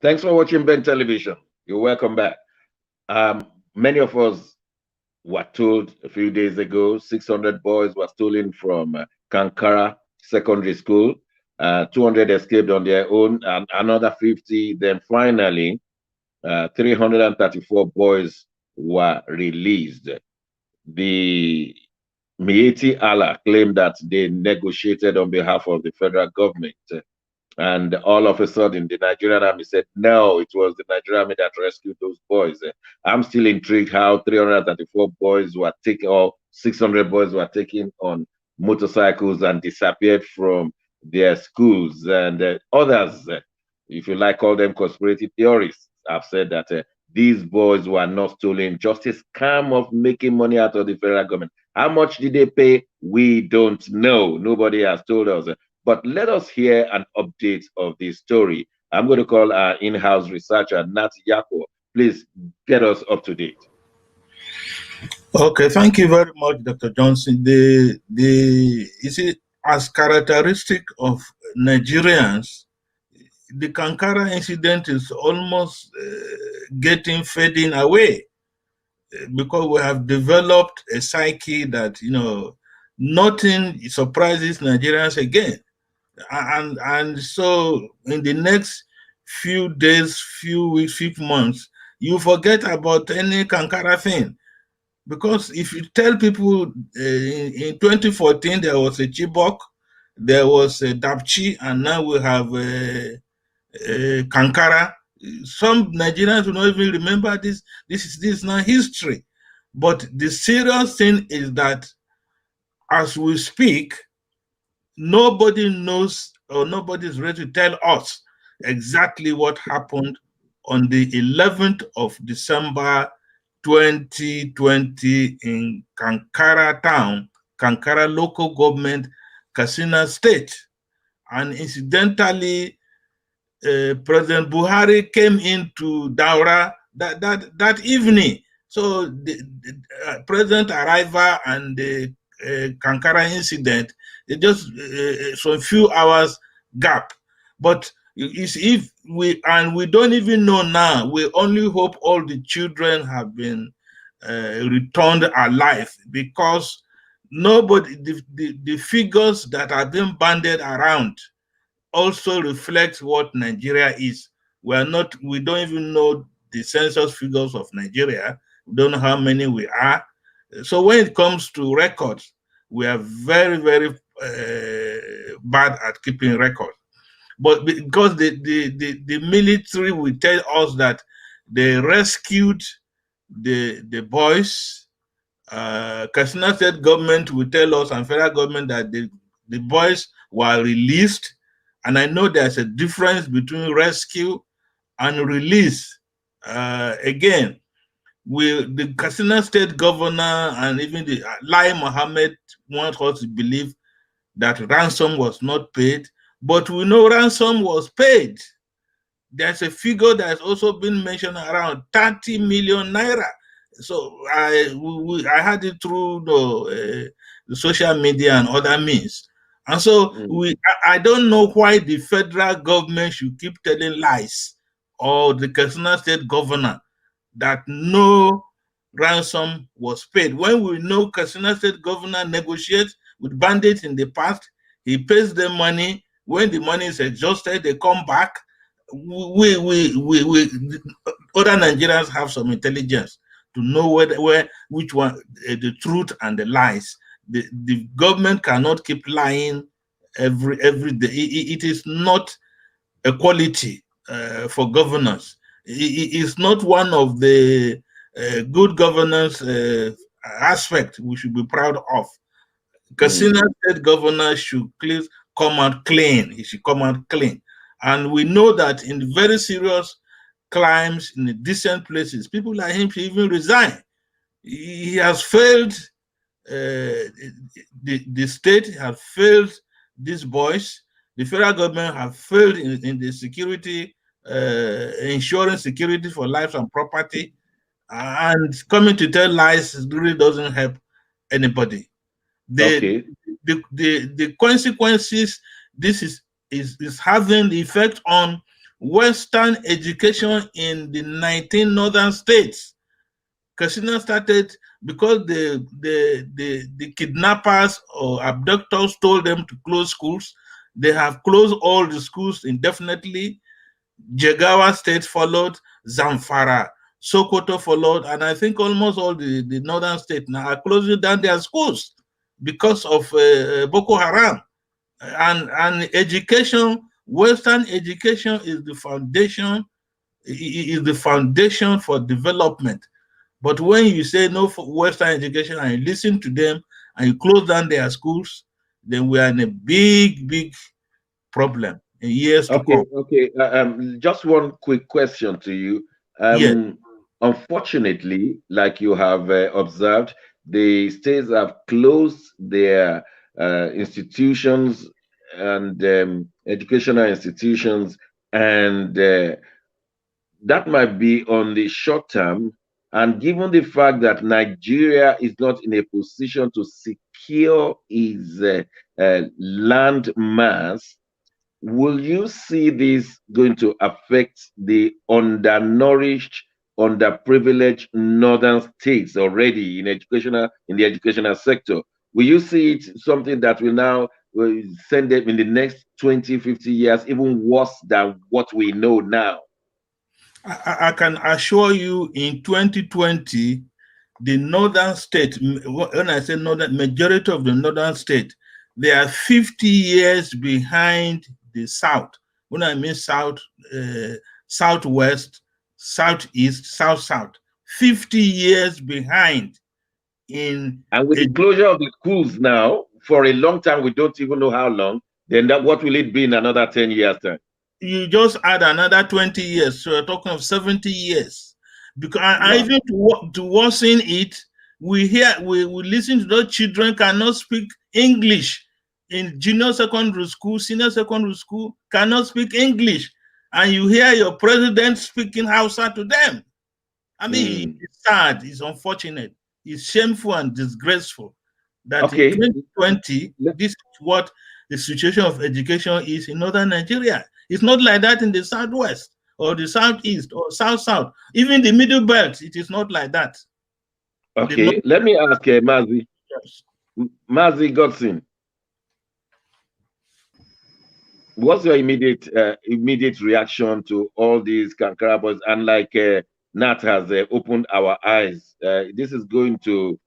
Thanks for watching Ben Television. You're welcome back. Many of us were told a few days ago 600 boys were stolen from Kankara Secondary School. 200 escaped on their own, and another 50. Then finally, 334 boys were released. The Miyetti Allah claimed that they negotiated on behalf of the federal government. And all of a sudden, the Nigerian army said, no, it was the Nigerian army that rescued those boys. I'm still intrigued how 334 boys were taken, or 600 boys were taken on motorcycles and disappeared from their schools. And others, if you like, call them conspiracy theorists, have said that these boys were not stolen, just a scam of making money out of the federal government. How much did they pay? We don't know. Nobody has told us. But let us hear an update of this story. I'm going to call our in-house researcher, Nat Yako. Please get us up to date. Okay, thank you very much, Dr. Johnson. You see, as characteristic of Nigerians, the Kankara incident is almost fading away, because we have developed a psyche that, you know, nothing surprises Nigerians again. And so in the next few days, few weeks, few months, you forget about any Kankara thing. Because if you tell people in 2014 there was a Chibok, there was a Dapchi, and now we have Kankara, some Nigerians will not even remember this. This is not history. But the serious thing is that as we speak, nobody knows, or nobody is ready to tell us exactly what happened on the 11th of December 2020 in Kankara town, Kankara local government, Katsina State. And incidentally, President Buhari came into Daura that evening. So the President arrival and the Kankara incident, it just some few hours gap. But if we don't even know now, we only hope all the children have been returned alive, because nobody, the figures that are being banded around also reflects what Nigeria is. We don't even know the census figures of Nigeria. We don't know how many we are. So when it comes to records, we are very, very bad at keeping records. But because the military will tell us that they rescued the boys, Katsina State government will tell us, and federal government, that the boys were released. And I know there's a difference between rescue and release. Again, the Katsina State governor and even the Lai Mohammed want us to believe that ransom was not paid, but we know ransom was paid. There's a figure that's also been mentioned, around 30 million naira. So I had it through the social media and other means. And so I don't know why the federal government should keep telling lies, or the Katsina State governor, that no ransom was paid. When we know Katsina State governor negotiates with bandits in the past, he pays them money. When the money is exhausted, they come back. Other Nigerians have some intelligence to know which one the truth and the lies. The government cannot keep lying every day. It is not a quality for governance. It is not one of the good governance aspects we should be proud of. Katsina State governor should please come out clean. He should come out clean. And we know that in very serious crimes in the decent places, people like him should even resign. He has failed the state, has failed these boys. The federal government have failed in the security, ensuring security for lives and property. And coming to tell lies really doesn't help anybody. The consequences this is having the effect on Western education in the 19 northern states. Katsina started because the kidnappers or abductors told them to close schools. They have closed all the schools indefinitely. Jigawa State followed, Zamfara, Sokoto followed, and I think almost all the northern states now are closing down their schools because of Boko Haram. And education, Western education is the foundation for development. But when you say no for Western education and you listen to them and you close down their schools, then we are in a big problem in years to come. Okay. Just one quick question to you. Yes. Unfortunately, like you have observed, the states have closed their institutions and educational institutions, and that might be on the short term. And given the fact that Nigeria is not in a position to secure its land mass, will you see this going to affect the undernourished, underprivileged northern states already in the educational sector? Will you see it something that will now send them in the next 20, 50 years even worse than what we know now? I can assure you, in 2020, the northern state, when I say northern, majority of the northern state, they are 50 years behind the south. When I mean south, southwest, southeast, south, 50 years behind. And with the closure of the schools now, for a long time, we don't even know how long, then what will it be in another 10 years time? You just add another 20 years, so we're talking of 70 years. Because I even to worsen it, we listen to those children cannot speak English in junior secondary school, senior secondary school, cannot speak English, and you hear your president speaking Hausa to them. I mean, it's sad, it's unfortunate, it's shameful and disgraceful that in 2020, this is what the situation of education is in northern Nigeria. It's not like that in the southwest or the southeast or south. Even the middle belt, it is not like that. Okay, let me ask Mazi. Yes. Mazi Godson, what's your immediate reaction to all these Kankara boys? And like Nat has opened our eyes. This is going to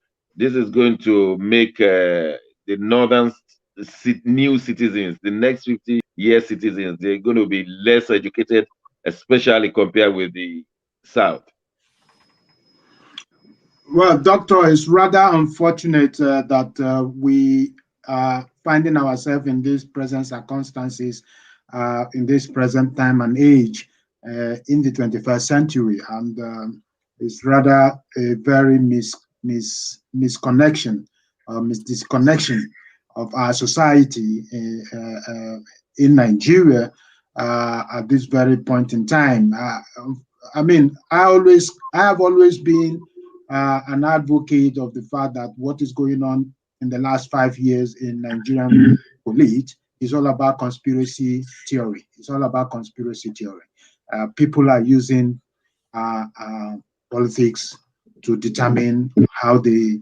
make the northern new citizens, the next 50-year citizens, they're going to be less educated, especially compared with the South. Well, Doctor, it's rather unfortunate that we are finding ourselves in these present circumstances, in this present time and age, in the 21st century, and it's rather a very disconnection of our society in Nigeria at this very point in time. I mean, I have always been an advocate of the fact that what is going on in the last 5 years in Nigerian police is all about conspiracy theory. It's all about conspiracy theory. People are using politics to determine how they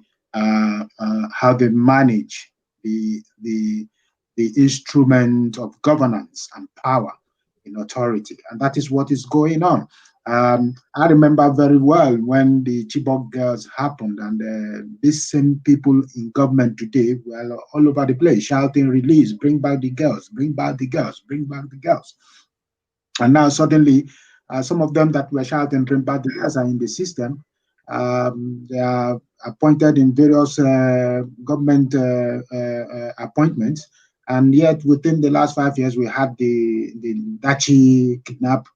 manage the instrument of governance and power in authority, and that is what is going on. I remember very well when the Chibok girls happened, and these same people in government today were all over the place shouting, "Release, bring back the girls, bring back the girls, bring back the girls." And now suddenly, some of them that were shouting, "Bring back the girls," are in the system. They are appointed in various government appointments, and yet within the last 5 years, we had the Dachi kidnap.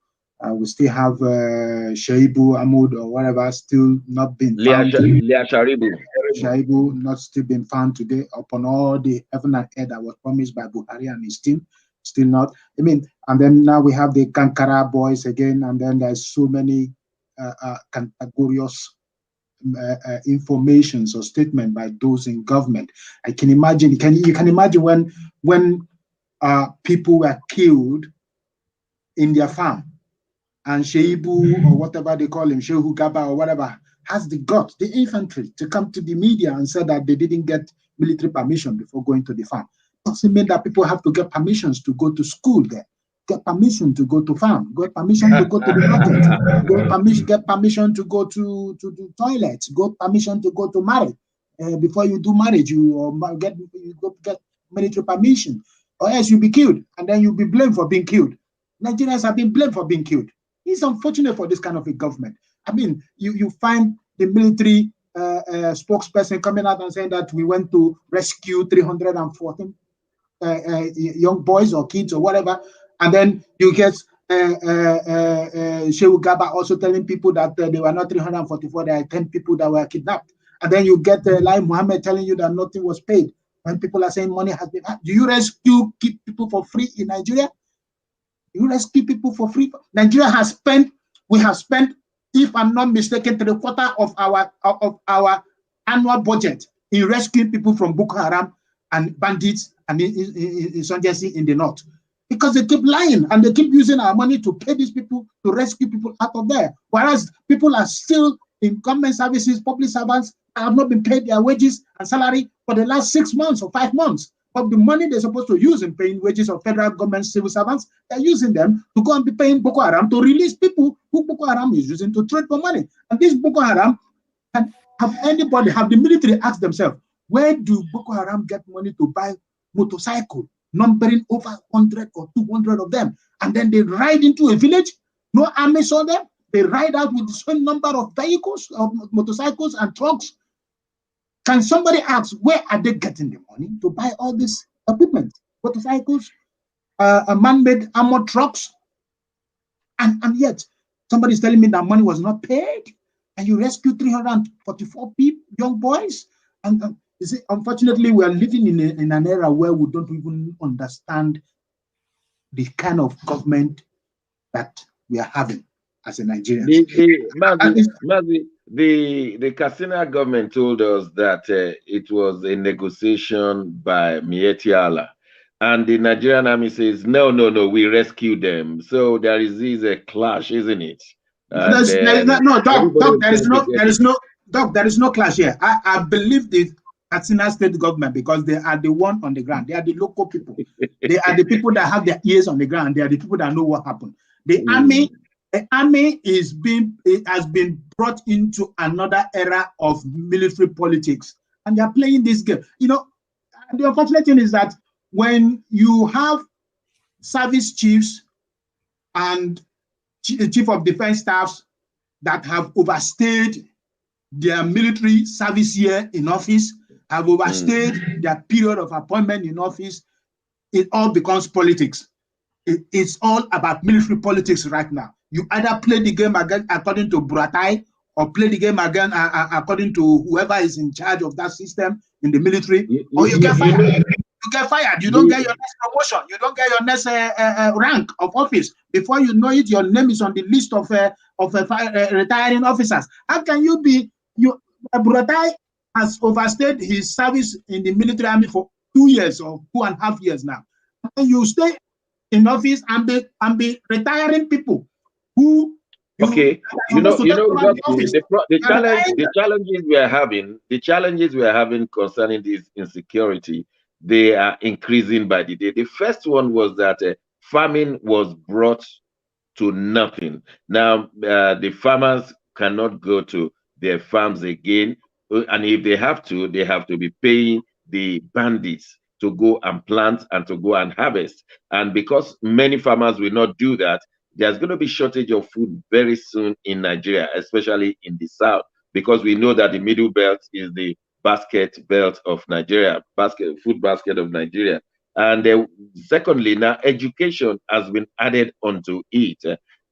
We still have Shaibu Ahmud or whatever still not been found. Shaibu not still been found today upon all the heaven and earth that was promised by Buhari and his team. Still not. I mean, and then now we have the Kankara boys again, and then there's so many categorious informations or statement by those in government. I can imagine. You can imagine when people were killed in their farm, and Sheibu or whatever they call him, Shehu Gaba or whatever, has the guts, the infantry, to come to the media and say that they didn't get military permission before going to the farm. Doesn't mean that people have to get permissions to go to school there, get permission to go to farm, get permission to go to the market, get permission to go to the toilets, get permission to go to marriage. Before you do marriage, you get military permission, or else you'll be killed, and then you'll be blamed for being killed. Nigerians have been blamed for being killed. It's unfortunate for this kind of a government. I mean, you find the military spokesperson coming out and saying that we went to rescue 314 young boys or kids or whatever, and then you get Shehu Gaba also telling people that they were not 344, there are 10 people that were kidnapped. And then you get Lai Mohammed telling you that nothing was paid when people are saying money has been. Do you rescue people for free in Nigeria? You rescue people for free. Nigeria has spent, we have spent, if I'm not mistaken, 3/4 of our annual budget in rescuing people from Boko Haram and bandits and insurgency in the north. Because they keep lying and they keep using our money to pay these people, to rescue people out of there. Whereas people are still in government services, public servants, have not been paid their wages and salary for the last 6 months or 5 months. But the money they're supposed to use in paying wages of federal government civil servants, they're using them to go and be paying Boko Haram to release people who Boko Haram is using to trade for money. And this Boko Haram, can have the military ask themselves, where do Boko Haram get money to buy motorcycle, numbering over 100 or 200 of them? And then they ride into a village, no army saw them, they ride out with the same number of vehicles, of motorcycles and trucks. Can somebody ask, where are they getting the money to buy all this equipment? Motorcycles, man-made armored trucks. And yet, somebody's telling me that money was not paid, and you rescued 344 people, young boys. And you see, unfortunately, we are living in an era where we don't even understand the kind of government that we are having as a Nigerian. The Katsina government told us that it was a negotiation by Miyetti Allah, and the Nigerian army says no, we rescued them. So there is a clash, isn't it? Doc, there is no clash here. I believe the Katsina state government, because they are the one on the ground. They are the local people. They are the people that have their ears on the ground. They are the people that know what happened. The army The army has been brought into another era of military politics, and they're playing this game. You know, the unfortunate thing is that when you have service chiefs and chief of defense staffs that have overstayed their military service year in office, have overstayed their period of appointment in office, it all becomes politics. It's all about military politics right now. You either play the game again according to Buratai, or play the game again according to whoever is in charge of that system in the military, or you get fired. You get fired. You don't get your next promotion. You don't get your next rank of office. Before you know it, your name is on the list of retiring officers. How can you be? Buratai has overstayed his service in the military army for 2 years or 2.5 years now. And you stay in office and be retiring people who. The challenges we are having concerning this insecurity, they are increasing by the day. The first one was that famine was brought to nothing. Now the farmers cannot go to their farms again, and if they have to be paying the bandits to go and plant and to go and harvest. And because many farmers will not do that, there's going to be shortage of food very soon in Nigeria, especially in the south, because we know that the middle belt is the basket belt of Nigeria, food basket of Nigeria. And secondly, now education has been added onto it.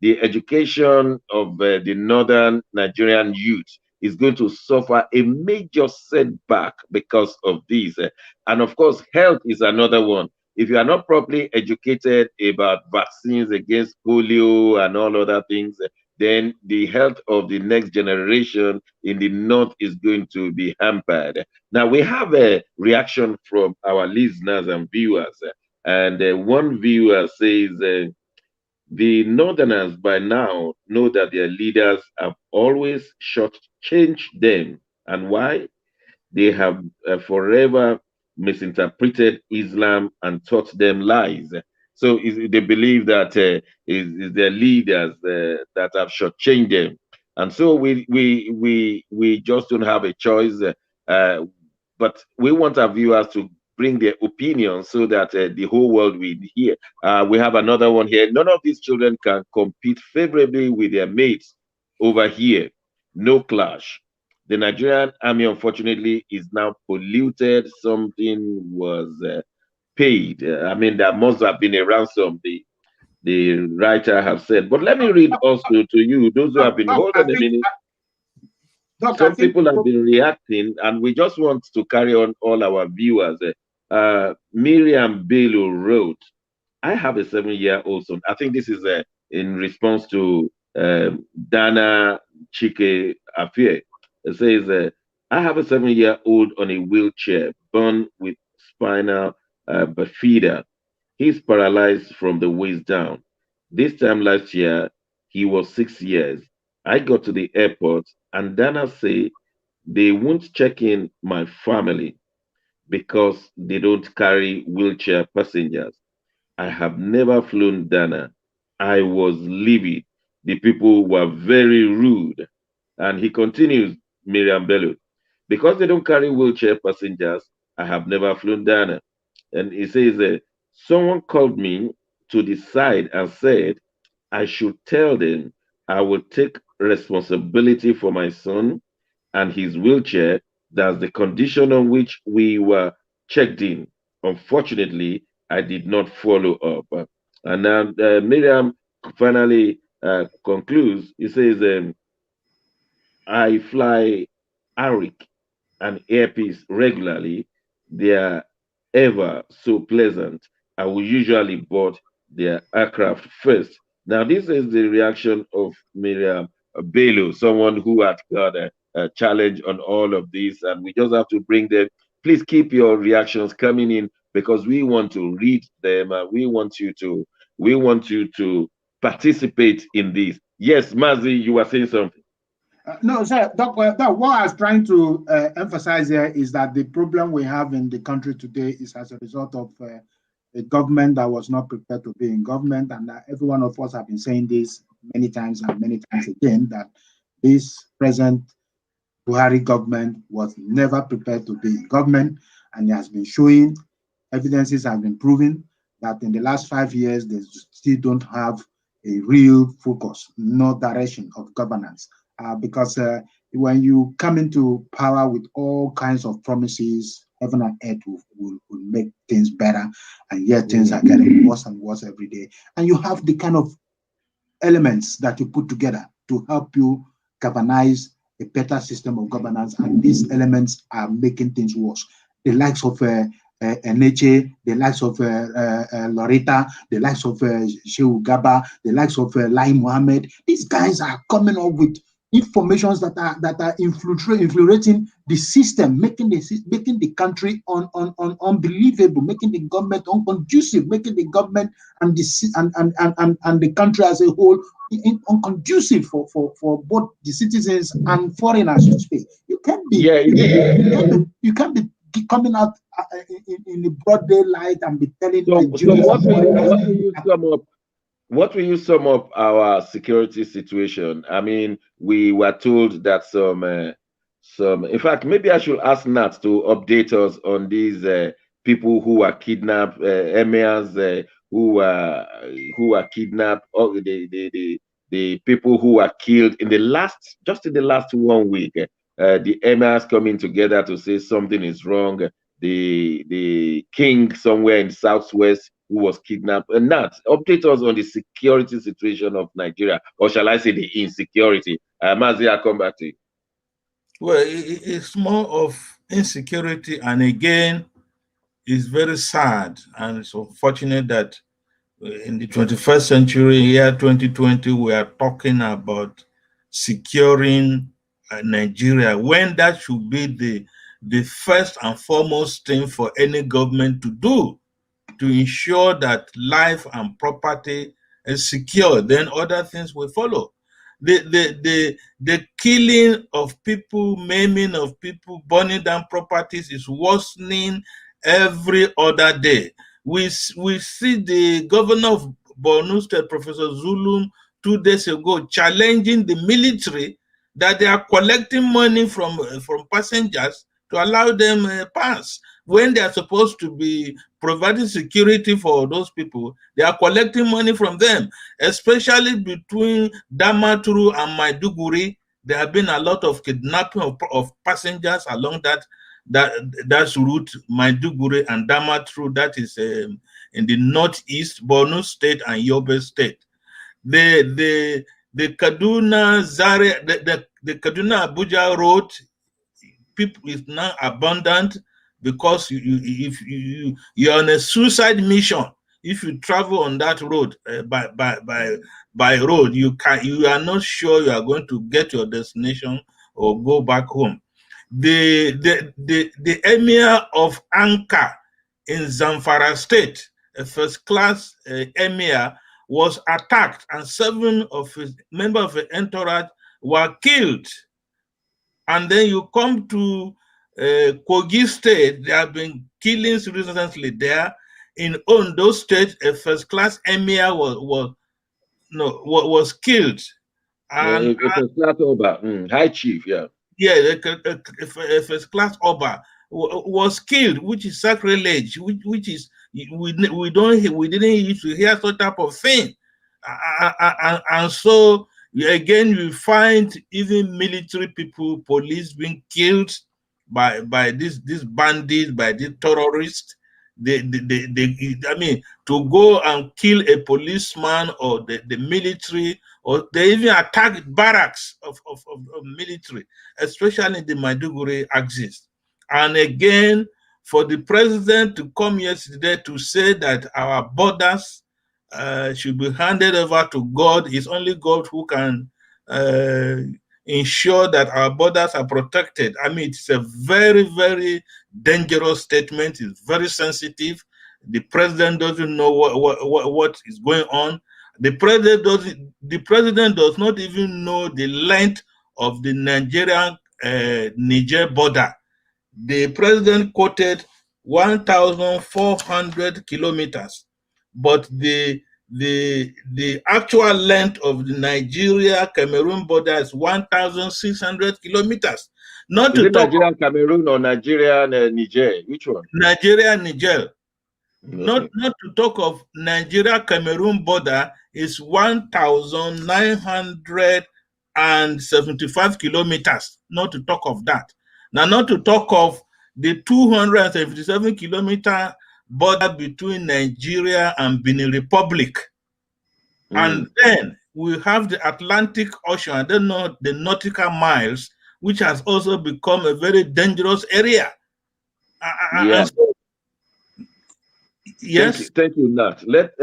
The education of the northern Nigerian youth is going to suffer a major setback because of this. And of course, health is another one. If you are not properly educated about vaccines against polio and all other things, then the health of the next generation in the north is going to be hampered. Now, we have a reaction from our listeners and viewers. And one viewer says, the northerners by now know that their leaders have always shortchanged them. And why? They have forever misinterpreted Islam and taught them lies. So they believe that is their leaders that have shortchanged them. And so we just don't have a choice. But we want our viewers to bring their opinions so that the whole world will hear. We have another one here. None of these children can compete favorably with their mates over here. No clash. The Nigerian army, unfortunately, is now polluted. Something was paid. I mean, there must have been a ransom, the writer has said. But let me read also to you, those who have been holding a minute. Some people have been reacting, and we just want to carry on all our viewers. Miriam Bello wrote, I have a 7-year-old son. I think this is in response to Dana Chike affair. It says, I have a 7-year-old on a wheelchair, born with spinal bifida. He's paralyzed from the waist down. This time last year, he was 6 years. I got to the airport and Dana say they won't check in my family because they don't carry wheelchair passengers. I have never flown Dana. I was livid. The people were very rude. And he continues, Miriam Bello, because they don't carry wheelchair passengers, I have never flown Dana. And he says, someone called me to the side and said, I should tell them I will take responsibility for my son and his wheelchair. That's the condition on which we were checked in. Unfortunately, I did not follow up. And now Miriam finally concludes. He says, I fly Arik and Airpeace regularly. They are ever so pleasant. I will usually board their aircraft first. Now, this is the reaction of Miriam Bello, someone who had got a challenge on all of this, and we just have to bring them. Please keep your reactions coming in because we want to read them. We want you to participate in this. Yes, Mazi, you were saying something. No, sir. Doc, what I was trying to emphasize here is that the problem we have in the country today is as a result of a government that was not prepared to be in government, and every one of us have been saying this many times and many times again that this present Buhari government was never prepared to be government, and it has been showing, evidences have been proving that in the last 5 years, they still don't have a real focus, no direction of governance. Because when you come into power with all kinds of promises, heaven and earth will make things better, and yet things are getting worse and worse every day. And you have the kind of elements that you put together to help you governize a better system of governance, and these elements are making things worse. The likes of Eneche, the likes of Loretta, the likes of Shehu Gaba, the likes of Lai Mohammed, these guys are coming up with informations that are infiltrating the system, making the country unbelievable, making the government unconducive, making the government and the country as a whole unconducive for both the citizens and foreigners to speak. You can't be you can't be coming out in the broad daylight and be telling. What will you sum up our security situation? I mean, we were told that some, in fact, maybe I should ask Nat to update us on these people who were kidnapped, emirs who were kidnapped, or the people who were killed in the last 1 week. The emirs coming together to say something is wrong. The king somewhere in the southwest who was kidnapped. And Nat, update us on the security situation of Nigeria, or shall I say the insecurity? Mazi, I'll come back to you. Well, it's more of insecurity, and again, it's very sad, and it's unfortunate that in the 21st century, year 2020, we are talking about securing Nigeria, when that should be the first and foremost thing for any government to do, to ensure that life and property is secure. Then other things will follow. The killing of people, maiming of people, burning down properties is worsening every other day. We see the governor of Borno State, Professor Zulum, 2 days ago, challenging the military that they are collecting money from passengers to allow them pass. When they are supposed to be providing security for those people, they are collecting money from them, especially between Damaturu and Maiduguri. There have been a lot of kidnapping of passengers along that route, Maiduguri and Damaturu, that is in the northeast, Borno State and Yobe State. The Kaduna Zaria, the Kaduna Abuja road, people is now abundant because if you're on a suicide mission. If you travel on that road by road, you are not sure you are going to get to your destination or go back home. The emir of Anka in Zamfara State, a first-class emir, was attacked, and 7 of his members of the entourage were killed. And then you come to Kogi State, there have been killings recently there. In Ondo State, a first-class emir was killed. And first-class Oba, High Chief, yeah. Yeah, a first-class Oba was killed, which is sacrilege, which is we didn't used to hear such type of thing, and so again you find even military people, police being killed by these bandits, by these terrorists. They I mean, to go and kill a policeman or the military, or they even attack barracks of military, especially in the Maiduguri axis. And again, for the president to come yesterday to say that our borders should be handed over to God, it's only God who can ensure that our borders are protected. I mean, it's a very, very dangerous statement. It's very sensitive. The president doesn't know what is going on. The president does not even know the length of the Nigerian Niger border. The president quoted 1,400 kilometers, but the the actual length of the Nigeria-Cameroon border is 1,600 kilometers. Not Is to it talk Nigeria, Cameroon, or Nigeria and Niger? Which one? Nigeria, Niger. Okay. Not to talk of Nigeria-Cameroon border is 1,975 kilometers. Not to talk of that. Now, not to talk of the 277 kilometer border between Nigeria and Benin Republic. And then we have the Atlantic Ocean, I don't know, the nautical miles, which has also become a very dangerous area. Yeah. So, yes. Thank you, Nat. Let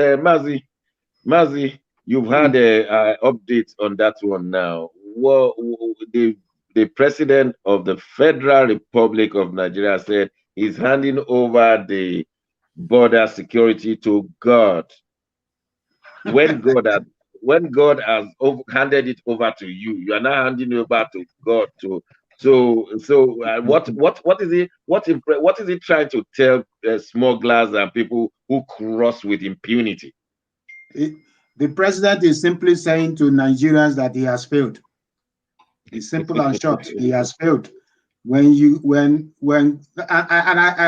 Mazi, you've had an update on that one now. Well, the president of the Federal Republic of Nigeria said he's handing over the border security to God. When God has handed it over to you, you are now handing it over to God. What is it trying to tell smugglers and people who cross with impunity? The president is simply saying to Nigerians that he has failed. It's simple and short. He has failed. I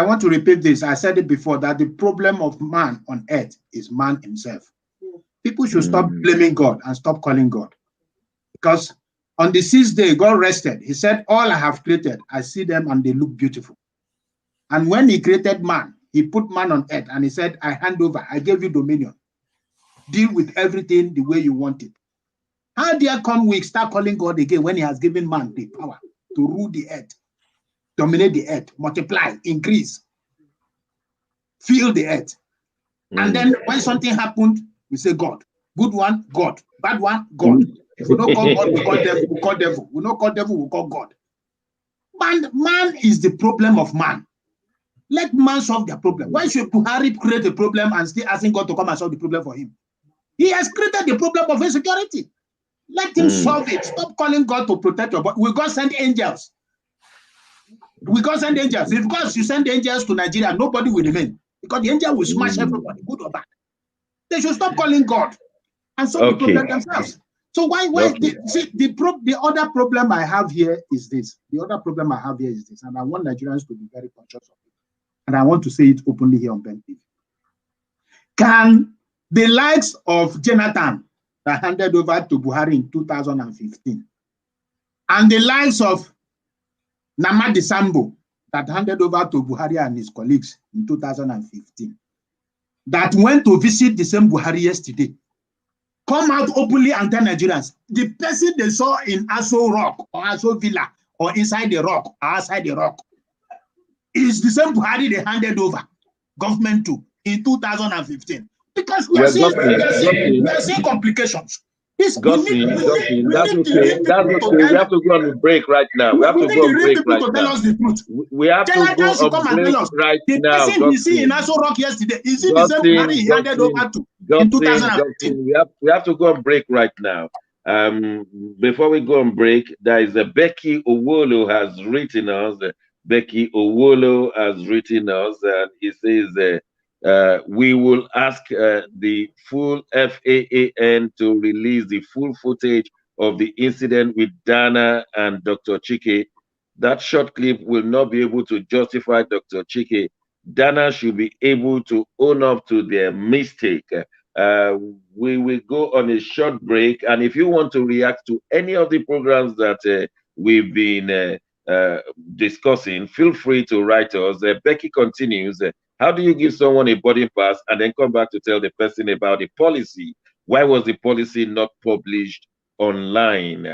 want to repeat this. I said it before, that the problem of man on earth is man himself. People should stop blaming God and stop calling God. Because on the 6th day, God rested. He said, all I have created, I see them and they look beautiful. And when he created man, he put man on earth and he said, I hand over, I gave you dominion. Deal with everything the way you want it. How dare come we start calling God again when he has given man the power to rule the earth, dominate the earth, multiply, increase, fill the earth. And then when something happened, we say God. Good one, God. Bad one, God. If we don't call God, we call devil. We call devil. We don't call devil, we call God. Man is the problem of man. Let man solve their problem. Why should Buhari create a problem and still asking God to come and solve the problem for him? He has created the problem of insecurity. Let him solve it. Stop calling God to protect your body. Will God send angels? Will God send angels? If God should send angels to Nigeria, nobody will remain. Because the angel will smash everybody, good or bad. They should stop calling God and solve the problem themselves. So the other problem I have here is this. The other problem I have here is this, and I want Nigerians to be very conscious of it. And I want to say it openly here on Ben TV. Can the likes of Jonathan that handed over to Buhari in 2015, and the likes of Namadi Sambo that handed over to Buhari and his colleagues in 2015, that went to visit the same Buhari yesterday, come out openly and tell Nigerians, the person they saw in Aso Rock or Aso Villa or inside the rock or outside the rock is the same Buhari they handed over government to in 2015. Because we are seeing complications. That's okay. We have to go on a break right now. We have to go on break right now. We have to go on break right now. The person we see in Aso Rock yesterday, is it the same Buhari he handed over to in 2015? We have to go on break right now. Before we go on break, there is a Becky Owolo has written us. Becky Owolo has written us, and he says, we will ask the full FAAN to release the full footage of the incident with Dana and Dr. Chike. That short clip will not be able to justify Dr. Chike. Dana should be able to own up to their mistake. We will go on a short break, and if you want to react to any of the programs that we've been discussing, feel free to write us. Becky continues. How do you give someone a boarding pass and then come back to tell the person about the policy? Why was the policy not published online?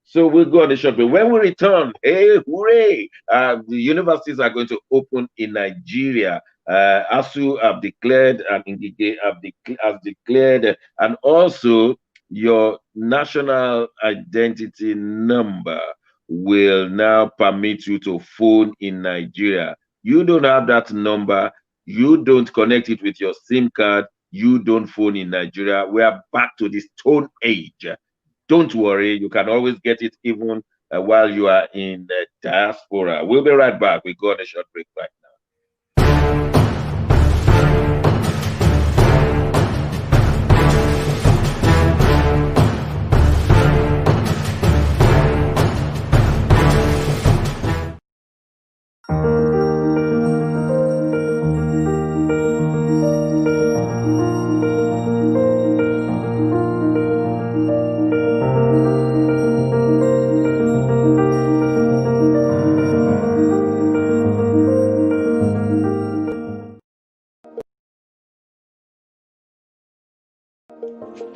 So we'll go on the short break. When we return, hey, hooray! The universities are going to open in Nigeria. ASU have declared and Ngige has declared, and also your national identity number will now permit you to phone in Nigeria. You don't have that number, you don't connect it with your SIM card, you don't phone in Nigeria. We are back to the Stone Age. Don't worry, you can always get it even while you are in the diaspora. We'll be right back. We go on a short break right now.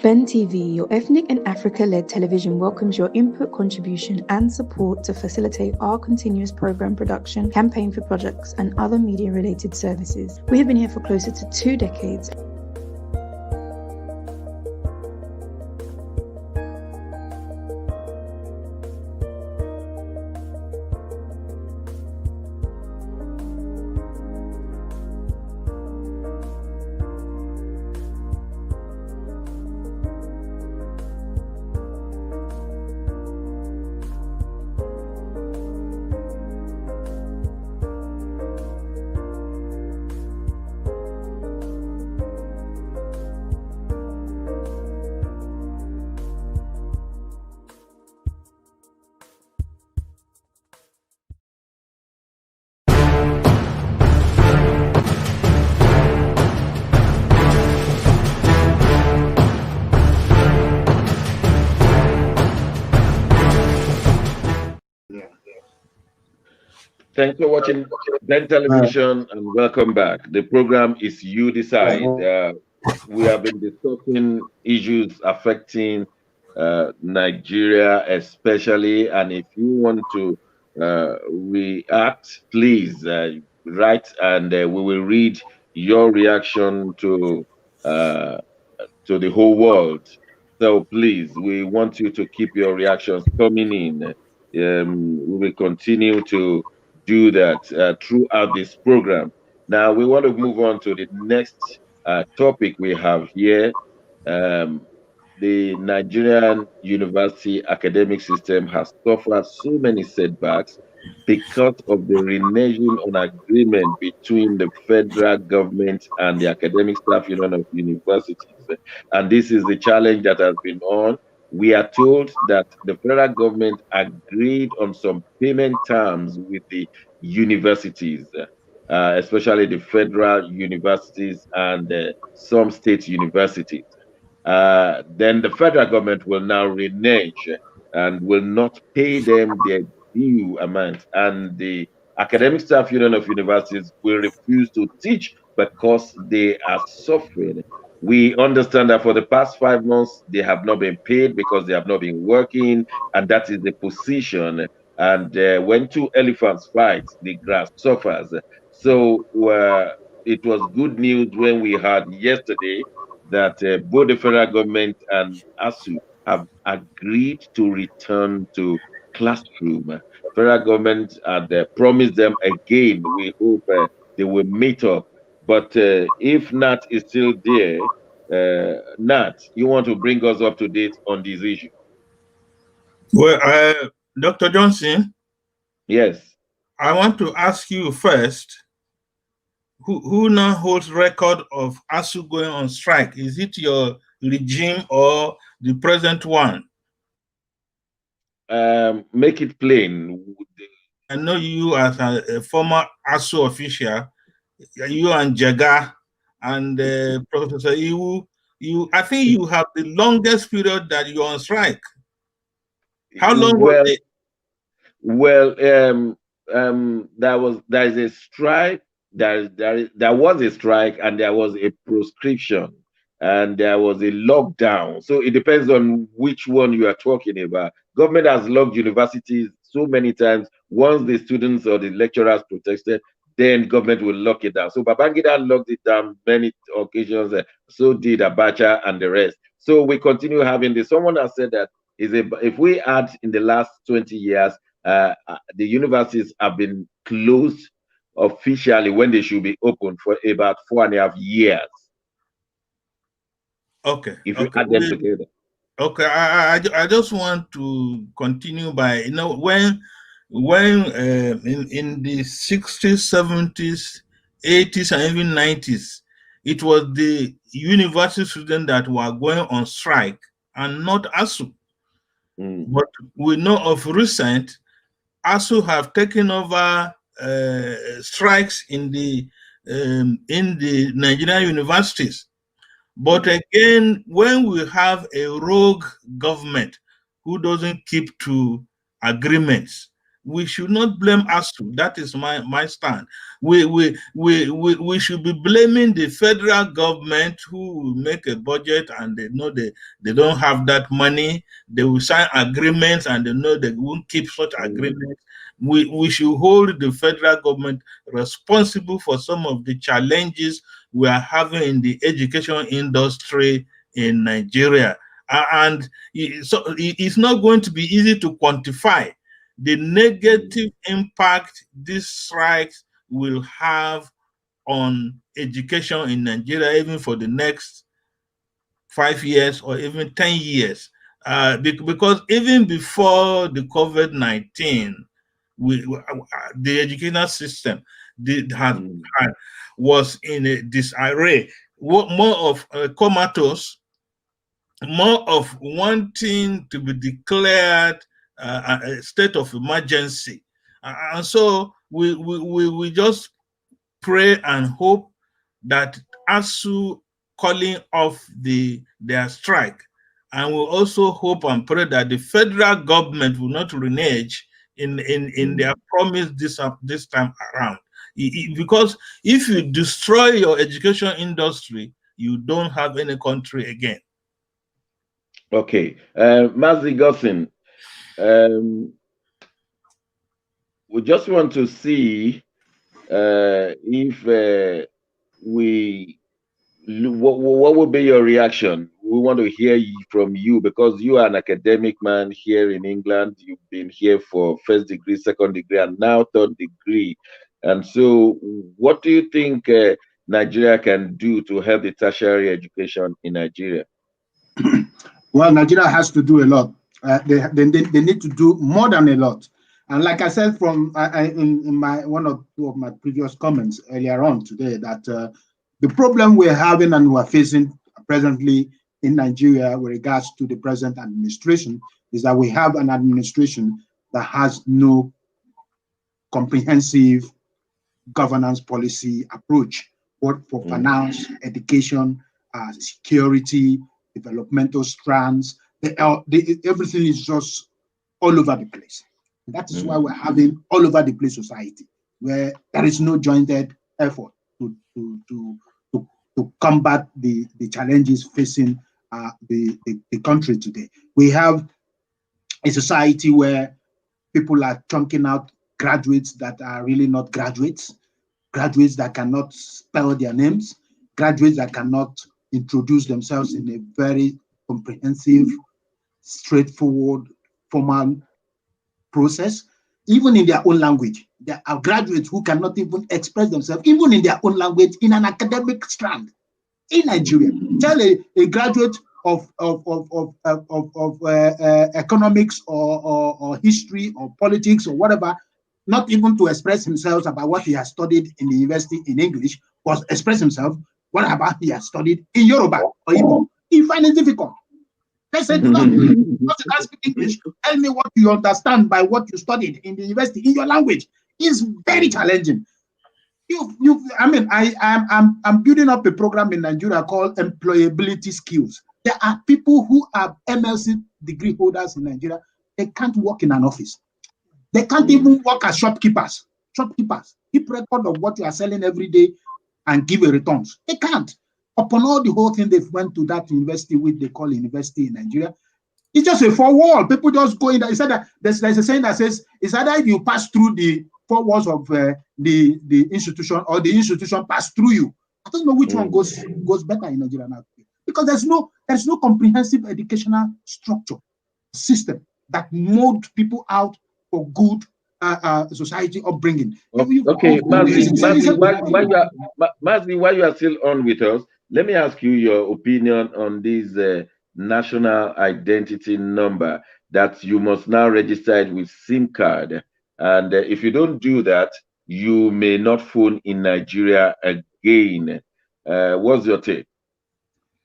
Ben TV, your ethnic and Africa-led television, welcomes your input, contribution, and support to facilitate our continuous program production, campaign for projects, and other media-related services. We have been here for closer to 2 decades. Thanks for watching Ben Television and welcome back. The program is You Decide. We have been discussing issues affecting Nigeria especially, and if you want to react, please write and we will read your reaction to the whole world. So please, we want you to keep your reactions coming in. We will continue to do that throughout this program. Now we want to move on to the next topic we have here. The Nigerian university academic system has suffered so many setbacks because of the reneging on agreement between the federal government and the academic staff union of universities. And this is the challenge that has been on. We are told that the federal government agreed on some payment terms with the universities, especially the federal universities and some state universities. Then the federal government will now renege and will not pay them their due amount. And the academic staff union of universities will refuse to teach because they are suffering. We understand that for the past 5 months, they have not been paid because they have not been working, and that is the position. And when 2 elephants fight, the grass suffers. So it was good news when we heard yesterday that both the federal government and ASU have agreed to return to classroom. Federal government had promised them again. We hope they will meet up. But if Nat is still there, Nat, you want to bring us up to date on this issue? Well, Dr. Johnson? Yes. I want to ask you first, who now holds record of ASU going on strike? Is it your regime or the present one? Make it plain. I know you as a former ASU official, you and Jega and Professor Iwu, I think you have the longest period that you're on strike. How long was it? Well, there is a strike. There was a strike and there was a proscription and there was a lockdown. So it depends on which one you are talking about. Government has locked universities so many times. Once the students or the lecturers protested, then government will lock it down. So Babangida locked it down many occasions. So did Abacha and the rest. So we continue having this. Someone has said that if we add in the last 20 years, the universities have been closed officially when they should be open for about 4.5 years. Okay. If you add them together. Okay, I just want to continue by, when in the 60s, 70s, 80s, and even 90s, it was the university students that were going on strike and not ASU. But we know of recent, ASU have taken over strikes in the Nigerian universities. But again, when we have a rogue government who doesn't keep to agreements, we should not blame ASU. That is my stand. We should be blaming the federal government, who will make a budget and they know they don't have that money. They will sign agreements and they know they won't keep such agreements. We should hold the federal government responsible for some of the challenges we are having in the education industry in Nigeria. And so it's not going to be easy to quantify the negative impact these strikes will have on education in Nigeria, even for the next 5 years or even 10 years. Because even before the COVID-19, the educational system was in a disarray, more of comatose, more of wanting to be declared a state of emergency. And so we just pray and hope that ASU calling off their strike, and we also hope and pray that the federal government will not renege in their promise this time around. Because if you destroy your education industry, you don't have any country again. Okay, Mazi Gossin, we just want to see if what would be your reaction? We want to hear from you, because you are an academic man here in England. You've been here for first degree, second degree, and now third degree. And so what do you think Nigeria can do to help the tertiary education in Nigeria? Well, Nigeria has to do a lot. They need to do more than a lot. And like I said from in my one or two of my previous comments earlier on today, that the problem we're having and we're facing presently in Nigeria with regards to the present administration is that we have an administration that has no comprehensive governance policy approach, both for finance, education, security, developmental strands. Everything is just all over the place. And that is why we're having all over the place society, where there is no jointed effort to combat the challenges facing the country today. We have a society where people are chunking out graduates that are really not graduates, graduates that cannot spell their names, graduates that cannot introduce themselves in a very comprehensive, straightforward, formal process, even in their own language. There are graduates who cannot even express themselves, even in their own language, in an academic strand in Nigeria. Tell a graduate of economics or history or politics or whatever, not even to express himself about what he has studied in the university in English, but express himself what about he has studied in Yoruba or Igbo. You find it difficult. They said, no, because you can't speak English, tell me what you understand by what you studied in the university in your language. It's very challenging. I'm building up a program in Nigeria called Employability Skills. There are people who are MLC degree holders in Nigeria. They can't work in an office. They can't even work as shopkeepers. Shopkeepers keep record of what you are selling every day and give a returns. They can't. Upon all the whole thing, they went to that university, which they call university in Nigeria. It's just a four wall. People just go in there. It's either, there's a saying that says, it's either you pass through the four walls of the institution, or the institution pass through you. I don't know which one goes better in Nigeria now, because there's no comprehensive educational structure system that mold people out for good society upbringing. Okay, Mazi, while you are still on with us, let me ask you your opinion on this national identity number that you must now register it with SIM card. And if you don't do that, you may not phone in Nigeria again. What's your take?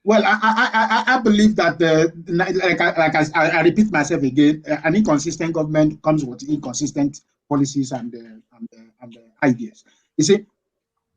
Well, I believe that, I repeat myself again, an inconsistent government comes with inconsistent policies and ideas. You see,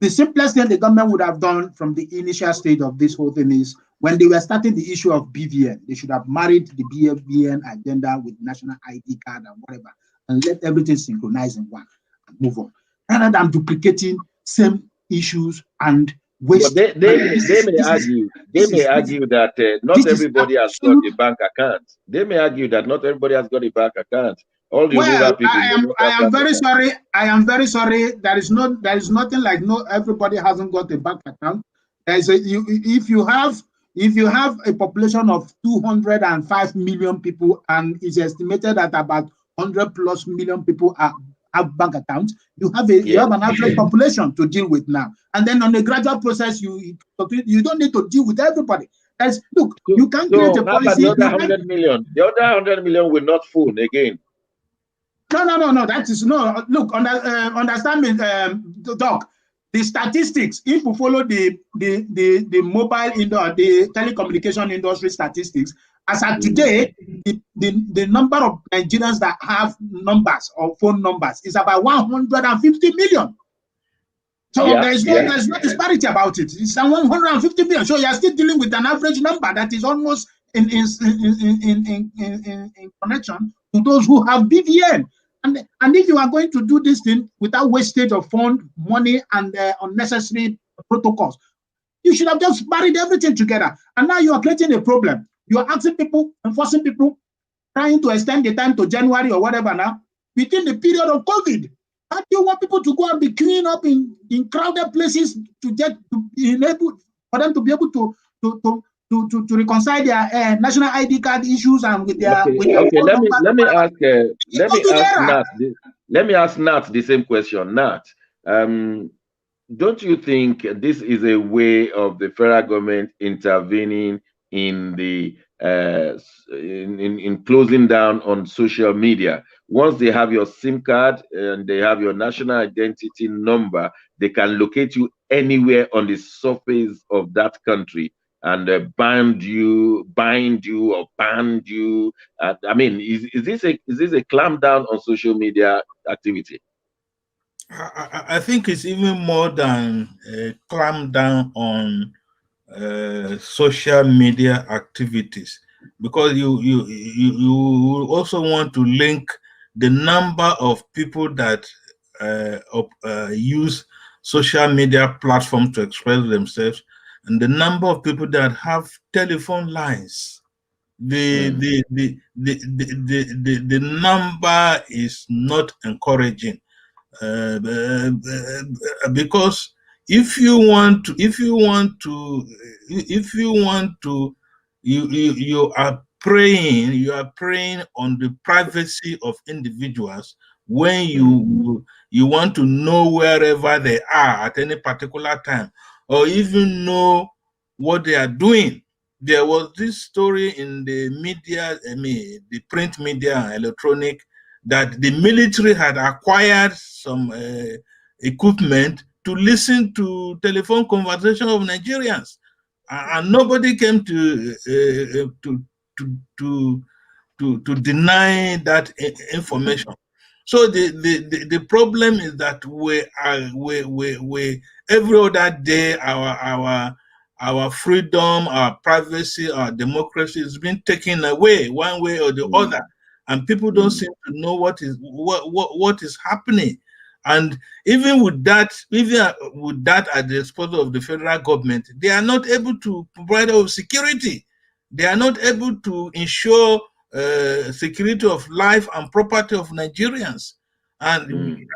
the simplest thing the government would have done from the initial stage of this whole thing is, when they were starting the issue of BVN, they should have married the BVN agenda with national ID card and whatever, and let everything synchronize in one and move on, rather than duplicating same issues and waste. But they may argue that not everybody has got a bank account. They may argue that not everybody has got a bank account. All the rural people. I am very sorry. I am very sorry. There is nothing like everybody hasn't got a bank account. If you have a population of 205 million people, and it's estimated that about 100+ million people have bank accounts, you have an average population to deal with now. And then on a gradual process, you don't need to deal with everybody. You can't create a policy. The other 100 million. The other 100 million will not phone again. No. That is no. Look, understand me, Doc. The statistics, if you follow the mobile the telecommunication industry statistics, as of today, the number of Nigerians that have numbers or phone numbers is about 150 million. So there's no disparity about it. It's 150 million. So you are still dealing with an average number that is almost in connection to those who have BVN. And if you are going to do this thing without wastage of money and unnecessary protocols, you should have just buried everything together. And now you are creating a problem. You are asking people, enforcing people, trying to extend the time to January or whatever now, within the period of COVID. How do you want people to go and be cleaning up in crowded places to enable for them to be able to reconcile their national ID card issues and with their let me ask Nat the same question. Nat, don't you think this is a way of the federal government intervening in the in closing down on social media? Once they have your SIM card and they have your national identity number, they can locate you anywhere on the surface of that country and bind you or ban you. I mean, is this a clamp down on social media activity? I think it's even more than a clamp down on social media activities, because you also want to link the number of people that use social media platforms to express themselves and the number of people that have telephone lines. The number is not encouraging, because if you are preying on the privacy of individuals when you want to know wherever they are at any particular time, or even know what they are doing. There was this story in the media, the print media and electronic, that the military had acquired some equipment to listen to telephone conversation of Nigerians, and nobody came to deny that information. So the problem is that we every other day our freedom, our privacy, our democracy is being taken away one way or the other, and people don't seem to know what is happening. And even with that at the disposal of the federal government, they are not able to provide us security. They are not able to ensure security of life and property of Nigerians. And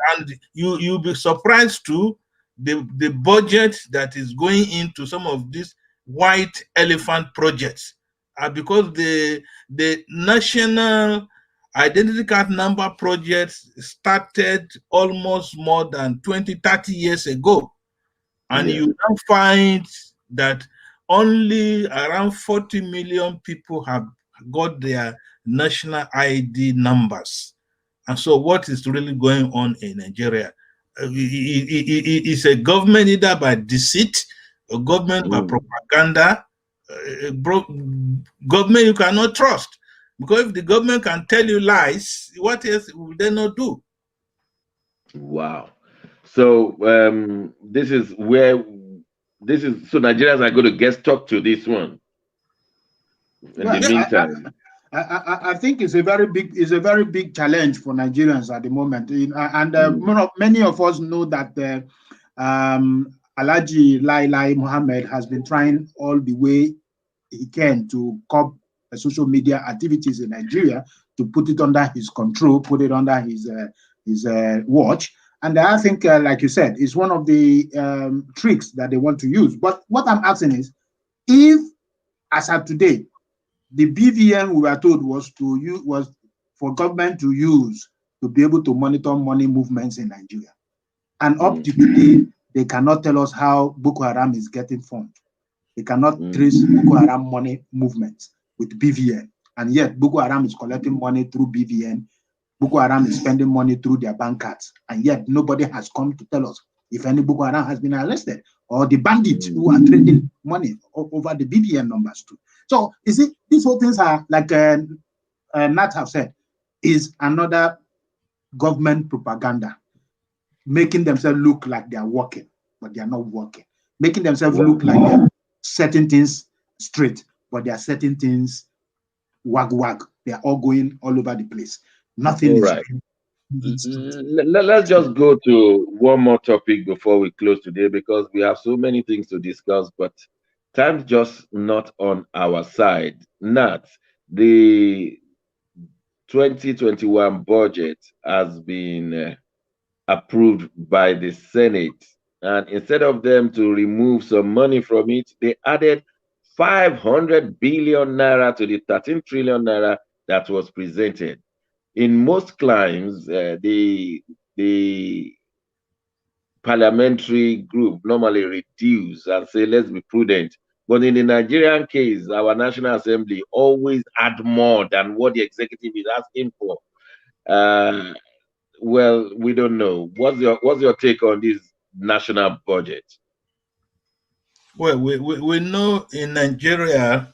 you'll be surprised too, the budget that is going into some of these white elephant projects, because the national identity card number project started almost more than 20-30 years ago, and you now find that only around 40 million people have got their national ID numbers. And so what is really going on in Nigeria? It's a government either by deceit, a government by propaganda, government you cannot trust. Because if the government can tell you lies, what else will they not do? Wow. So so Nigerians are going to get stuck to this one in the meantime. I think it's a very big challenge for Nigerians at the moment, and many of us know that Alhaji Lai Mohammed has been trying all the way he can to curb social media activities in Nigeria, to put it under his control, put it under his watch. And I think, like you said, it's one of the tricks that they want to use. But what I'm asking is, if, as of today, the BVN we were told was for government to use to be able to monitor money movements in Nigeria, and up to today, they cannot tell us how Boko Haram is getting funded. They cannot trace Boko Haram money movements with BVN, and yet Boko Haram is collecting money through BVN. Boko Haram is spending money through their bank cards, and yet nobody has come to tell us if any Boko Haram has been arrested, or the bandits who are trading money over the BVN numbers too. So you see, these whole things are, like Nat have said, is another government propaganda, making themselves look like they are working, but they are not working, making themselves look like they're setting things straight, but they are setting things wag. They are all going all over the place. Nothing is right. Let's just go to one more topic before we close today, because we have so many things to discuss, but time's just not on our side. Nat, the 2021 budget has been approved by the Senate, and instead of them to remove some money from it, they added 500 billion naira to the 13 trillion naira that was presented. In most climes, the parliamentary group normally reduce and say, let's be prudent. But in the Nigerian case, our National Assembly always add more than what the executive is asking for. Well, we don't know. What's your take on this national budget? Well, we know in Nigeria,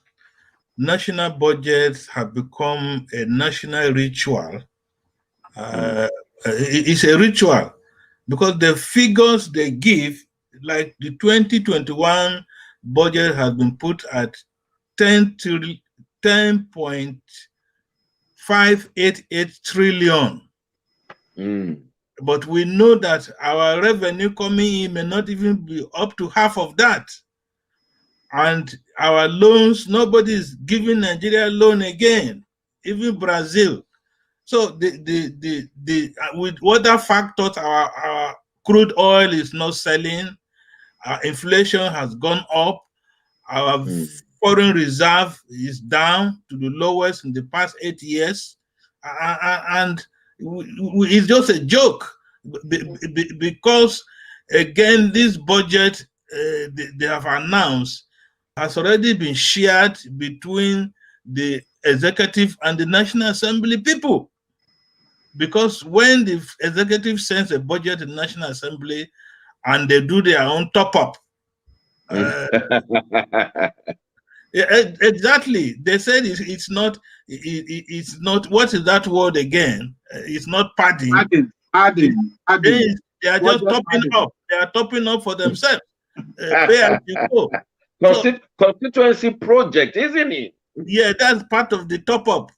national budgets have become a national ritual. It's a ritual because the figures they give, like the 2021 budget has been put at 10.588 trillion. But we know that our revenue coming in may not even be up to half of that. And our loans, nobody is giving Nigeria loan again, even Brazil. So with other factors, our crude oil is not selling, our inflation has gone up, our foreign reserve is down to the lowest in the past 8 years, and it's just a joke, because again, this budget they have announced has already been shared between the executive and the National Assembly people. Because when the executive sends a budget to the National Assembly and they do their own top-up, exactly, they said it's not, what is that word again? It's not padding. Adding. They are just topping up. They are topping up for themselves. Pay as you go. Constituency project, isn't it? Yeah, that's part of the top-up.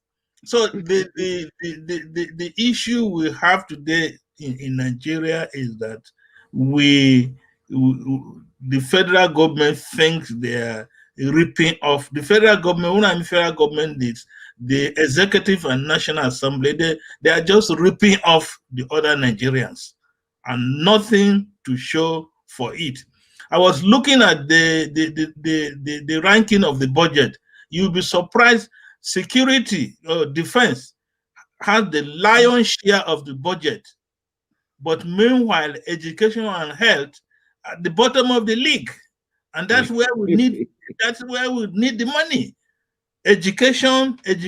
So the issue we have today in Nigeria is that the federal government thinks they are ripping off the federal government. When I mean federal government, is the executive and National Assembly. They are just ripping off the other Nigerians, and nothing to show for it. I was looking at the ranking of the budget. You'll be surprised. Security, defense has the lion's share of the budget, but meanwhile, education and health at the bottom of the league, and that's where we need. That's where we need the money. Education, and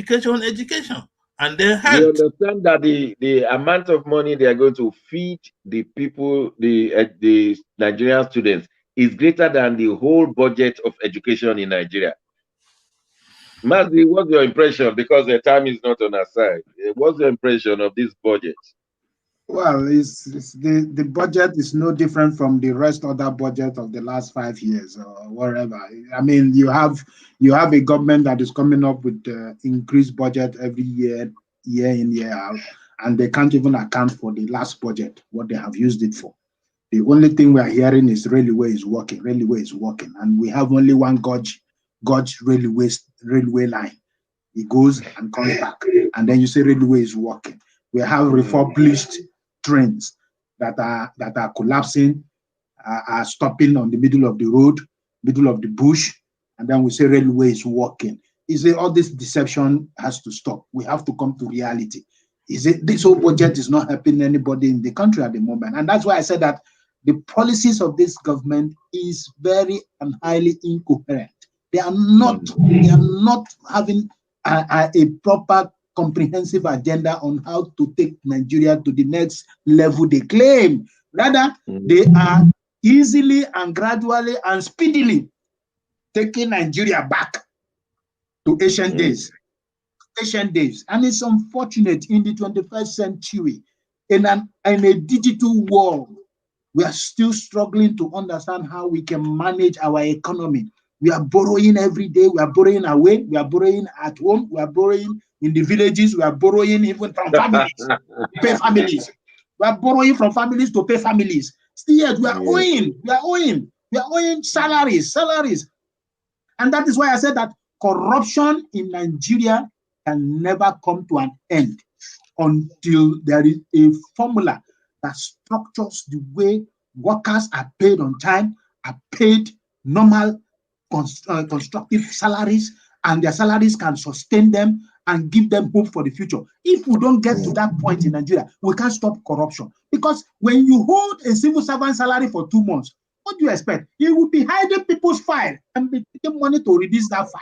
then health. You understand that the amount of money they are going to feed the people, the Nigerian students, is greater than the whole budget of education in Nigeria. Mazzi, what's your impression? Because the time is not on our side. What's your impression of this budget? Well, the budget is no different from the rest of the budget of the last 5 years or whatever. I mean, you have a government that is coming up with increased budget every year, year in, year out, and they can't even account for the last budget, what they have used it for. The only thing we are hearing is railway is working, and we have only one gauge railway line. It goes and comes back, and then you say railway is working. We have refurbished trains that are collapsing, are stopping on the middle of the road, middle of the bush, and then we say railway is working. Is it all this deception has to stop? We have to come to reality. Is it this whole budget is not helping anybody in the country at the moment? And that's why I said that the policies of this government is very and highly incoherent. They are not having a proper comprehensive agenda on how to take Nigeria to the next level they claim. Rather, they are easily and gradually and speedily taking Nigeria back to ancient days. And it's unfortunate in the 21st century, in a digital world, we are still struggling to understand how we can manage our economy. We are borrowing every day. We are borrowing away. We are borrowing at home. We are borrowing in the villages. We are borrowing even from families to pay families. We are borrowing from families to pay families. Still yet, we are owing. We are owing salaries. And that is why I said that corruption in Nigeria can never come to an end until there is a formula that structures the way workers are paid on time, are paid normal constructive salaries, and their salaries can sustain them and give them hope for the future. If we don't get to that point in Nigeria, we can't stop corruption. Because when you hold a civil servant salary for 2 months, what do you expect? He will be hiding people's file and be taking money to reduce that file.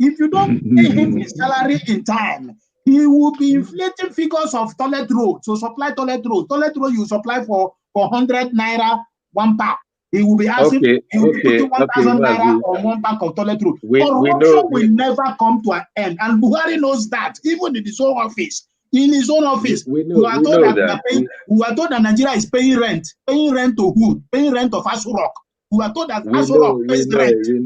If you don't pay him his salary in time, he will be inflating figures of toilet roll. So supply toilet roll. Toilet roll you supply for 100 naira, 1 pack. He will be asking, he will be putting 1,000 naira on 1 pack of toilet roll. Corruption will never come to an end. And Buhari knows that, even in his own office. In his own office, we are told that Nigeria is paying rent. Paying rent to who? Paying rent of Aso Rock. We are told that Aso Rock pays rent. We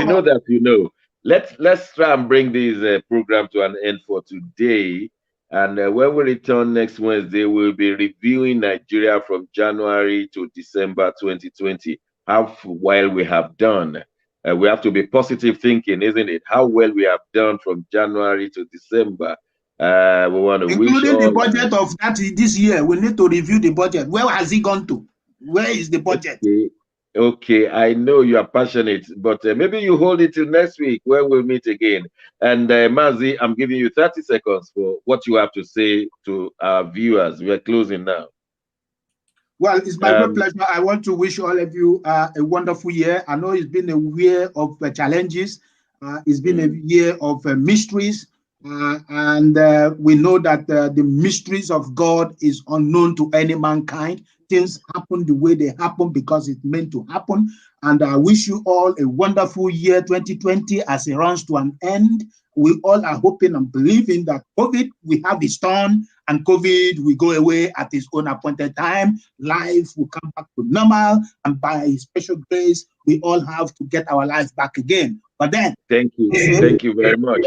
know that you know. Let's try and bring this program to an end for today. And when we return next Wednesday, we'll be reviewing Nigeria from January to December 2020. How well we have done. We have to be positive thinking, isn't it? How well we have done from January to December. We want to including the budget of this year. We need to review the budget. Where has it gone to? Where is the budget? Okay, I know you are passionate, but maybe you hold it till next week when we'll meet again. And Mazi, I'm giving you 30 seconds for what you have to say to our viewers. We are closing now. Well, it's my great pleasure. I want to wish all of you a wonderful year. I know it's been a year of challenges. It's been a year of mysteries. And we know that the mysteries of God is unknown to any mankind. Things happen the way they happen because it's meant to happen. And I wish you all a wonderful year 2020 as it runs to an end. We all are hoping and believing that COVID will have its turn and COVID will go away at its own appointed time. Life will come back to normal, and by His special grace, we all have to get our life back again. But then, thank you very much.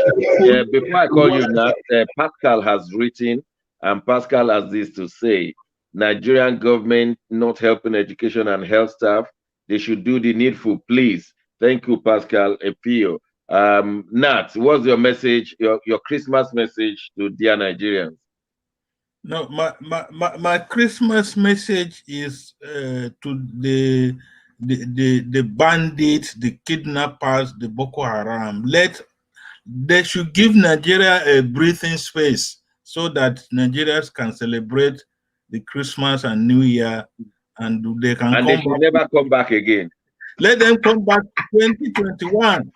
Before I call you now, Pascal has written, and Pascal has this to say: Nigerian government not helping education and health staff. They should do the needful, please. Thank you, Pascal Epio. Nat, what's your message, your Christmas message to dear Nigerians? No, my Christmas message is to the bandits, the kidnappers, the Boko Haram. They should give Nigeria a breathing space so that Nigerians can celebrate the Christmas and New Year, and they can and they should never come back again. Let them come back 2021.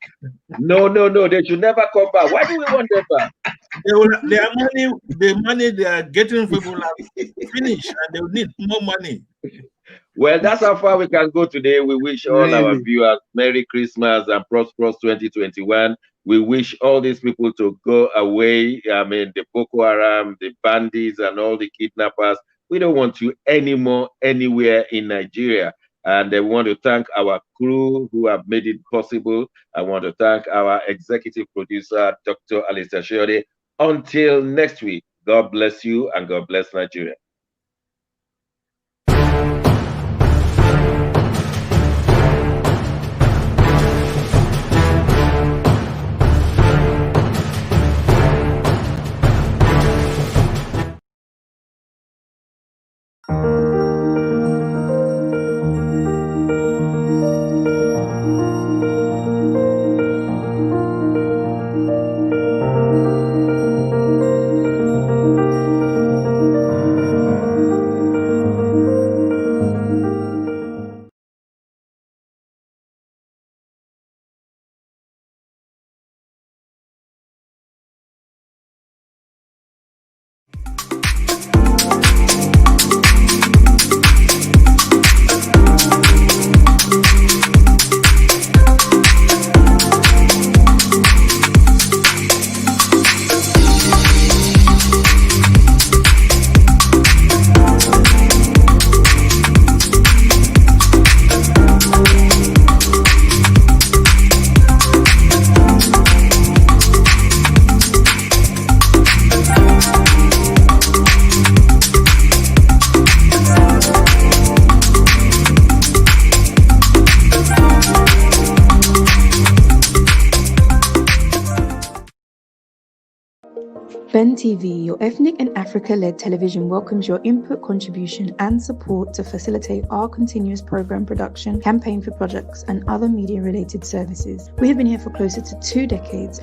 No, they should never come back. Why do we want them back? The money they are getting from people are finished, and they will need more money. Well, that's how far we can go today. We wish all our viewers Merry Christmas and prosperous 2021. We wish all these people to go away. I mean, the Boko Haram, the bandits, and all the kidnappers We don't want you anymore anywhere in Nigeria. And I want to thank our crew who have made it possible. I want to thank our executive producer, Dr. Alistair Shiode. Until next week, God bless you and God bless Nigeria. Ben TV, your ethnic and Africa-led television, welcomes your input, contribution, and support to facilitate our continuous program production, campaign for projects, and other media-related services. We have been here for closer to 2 decades.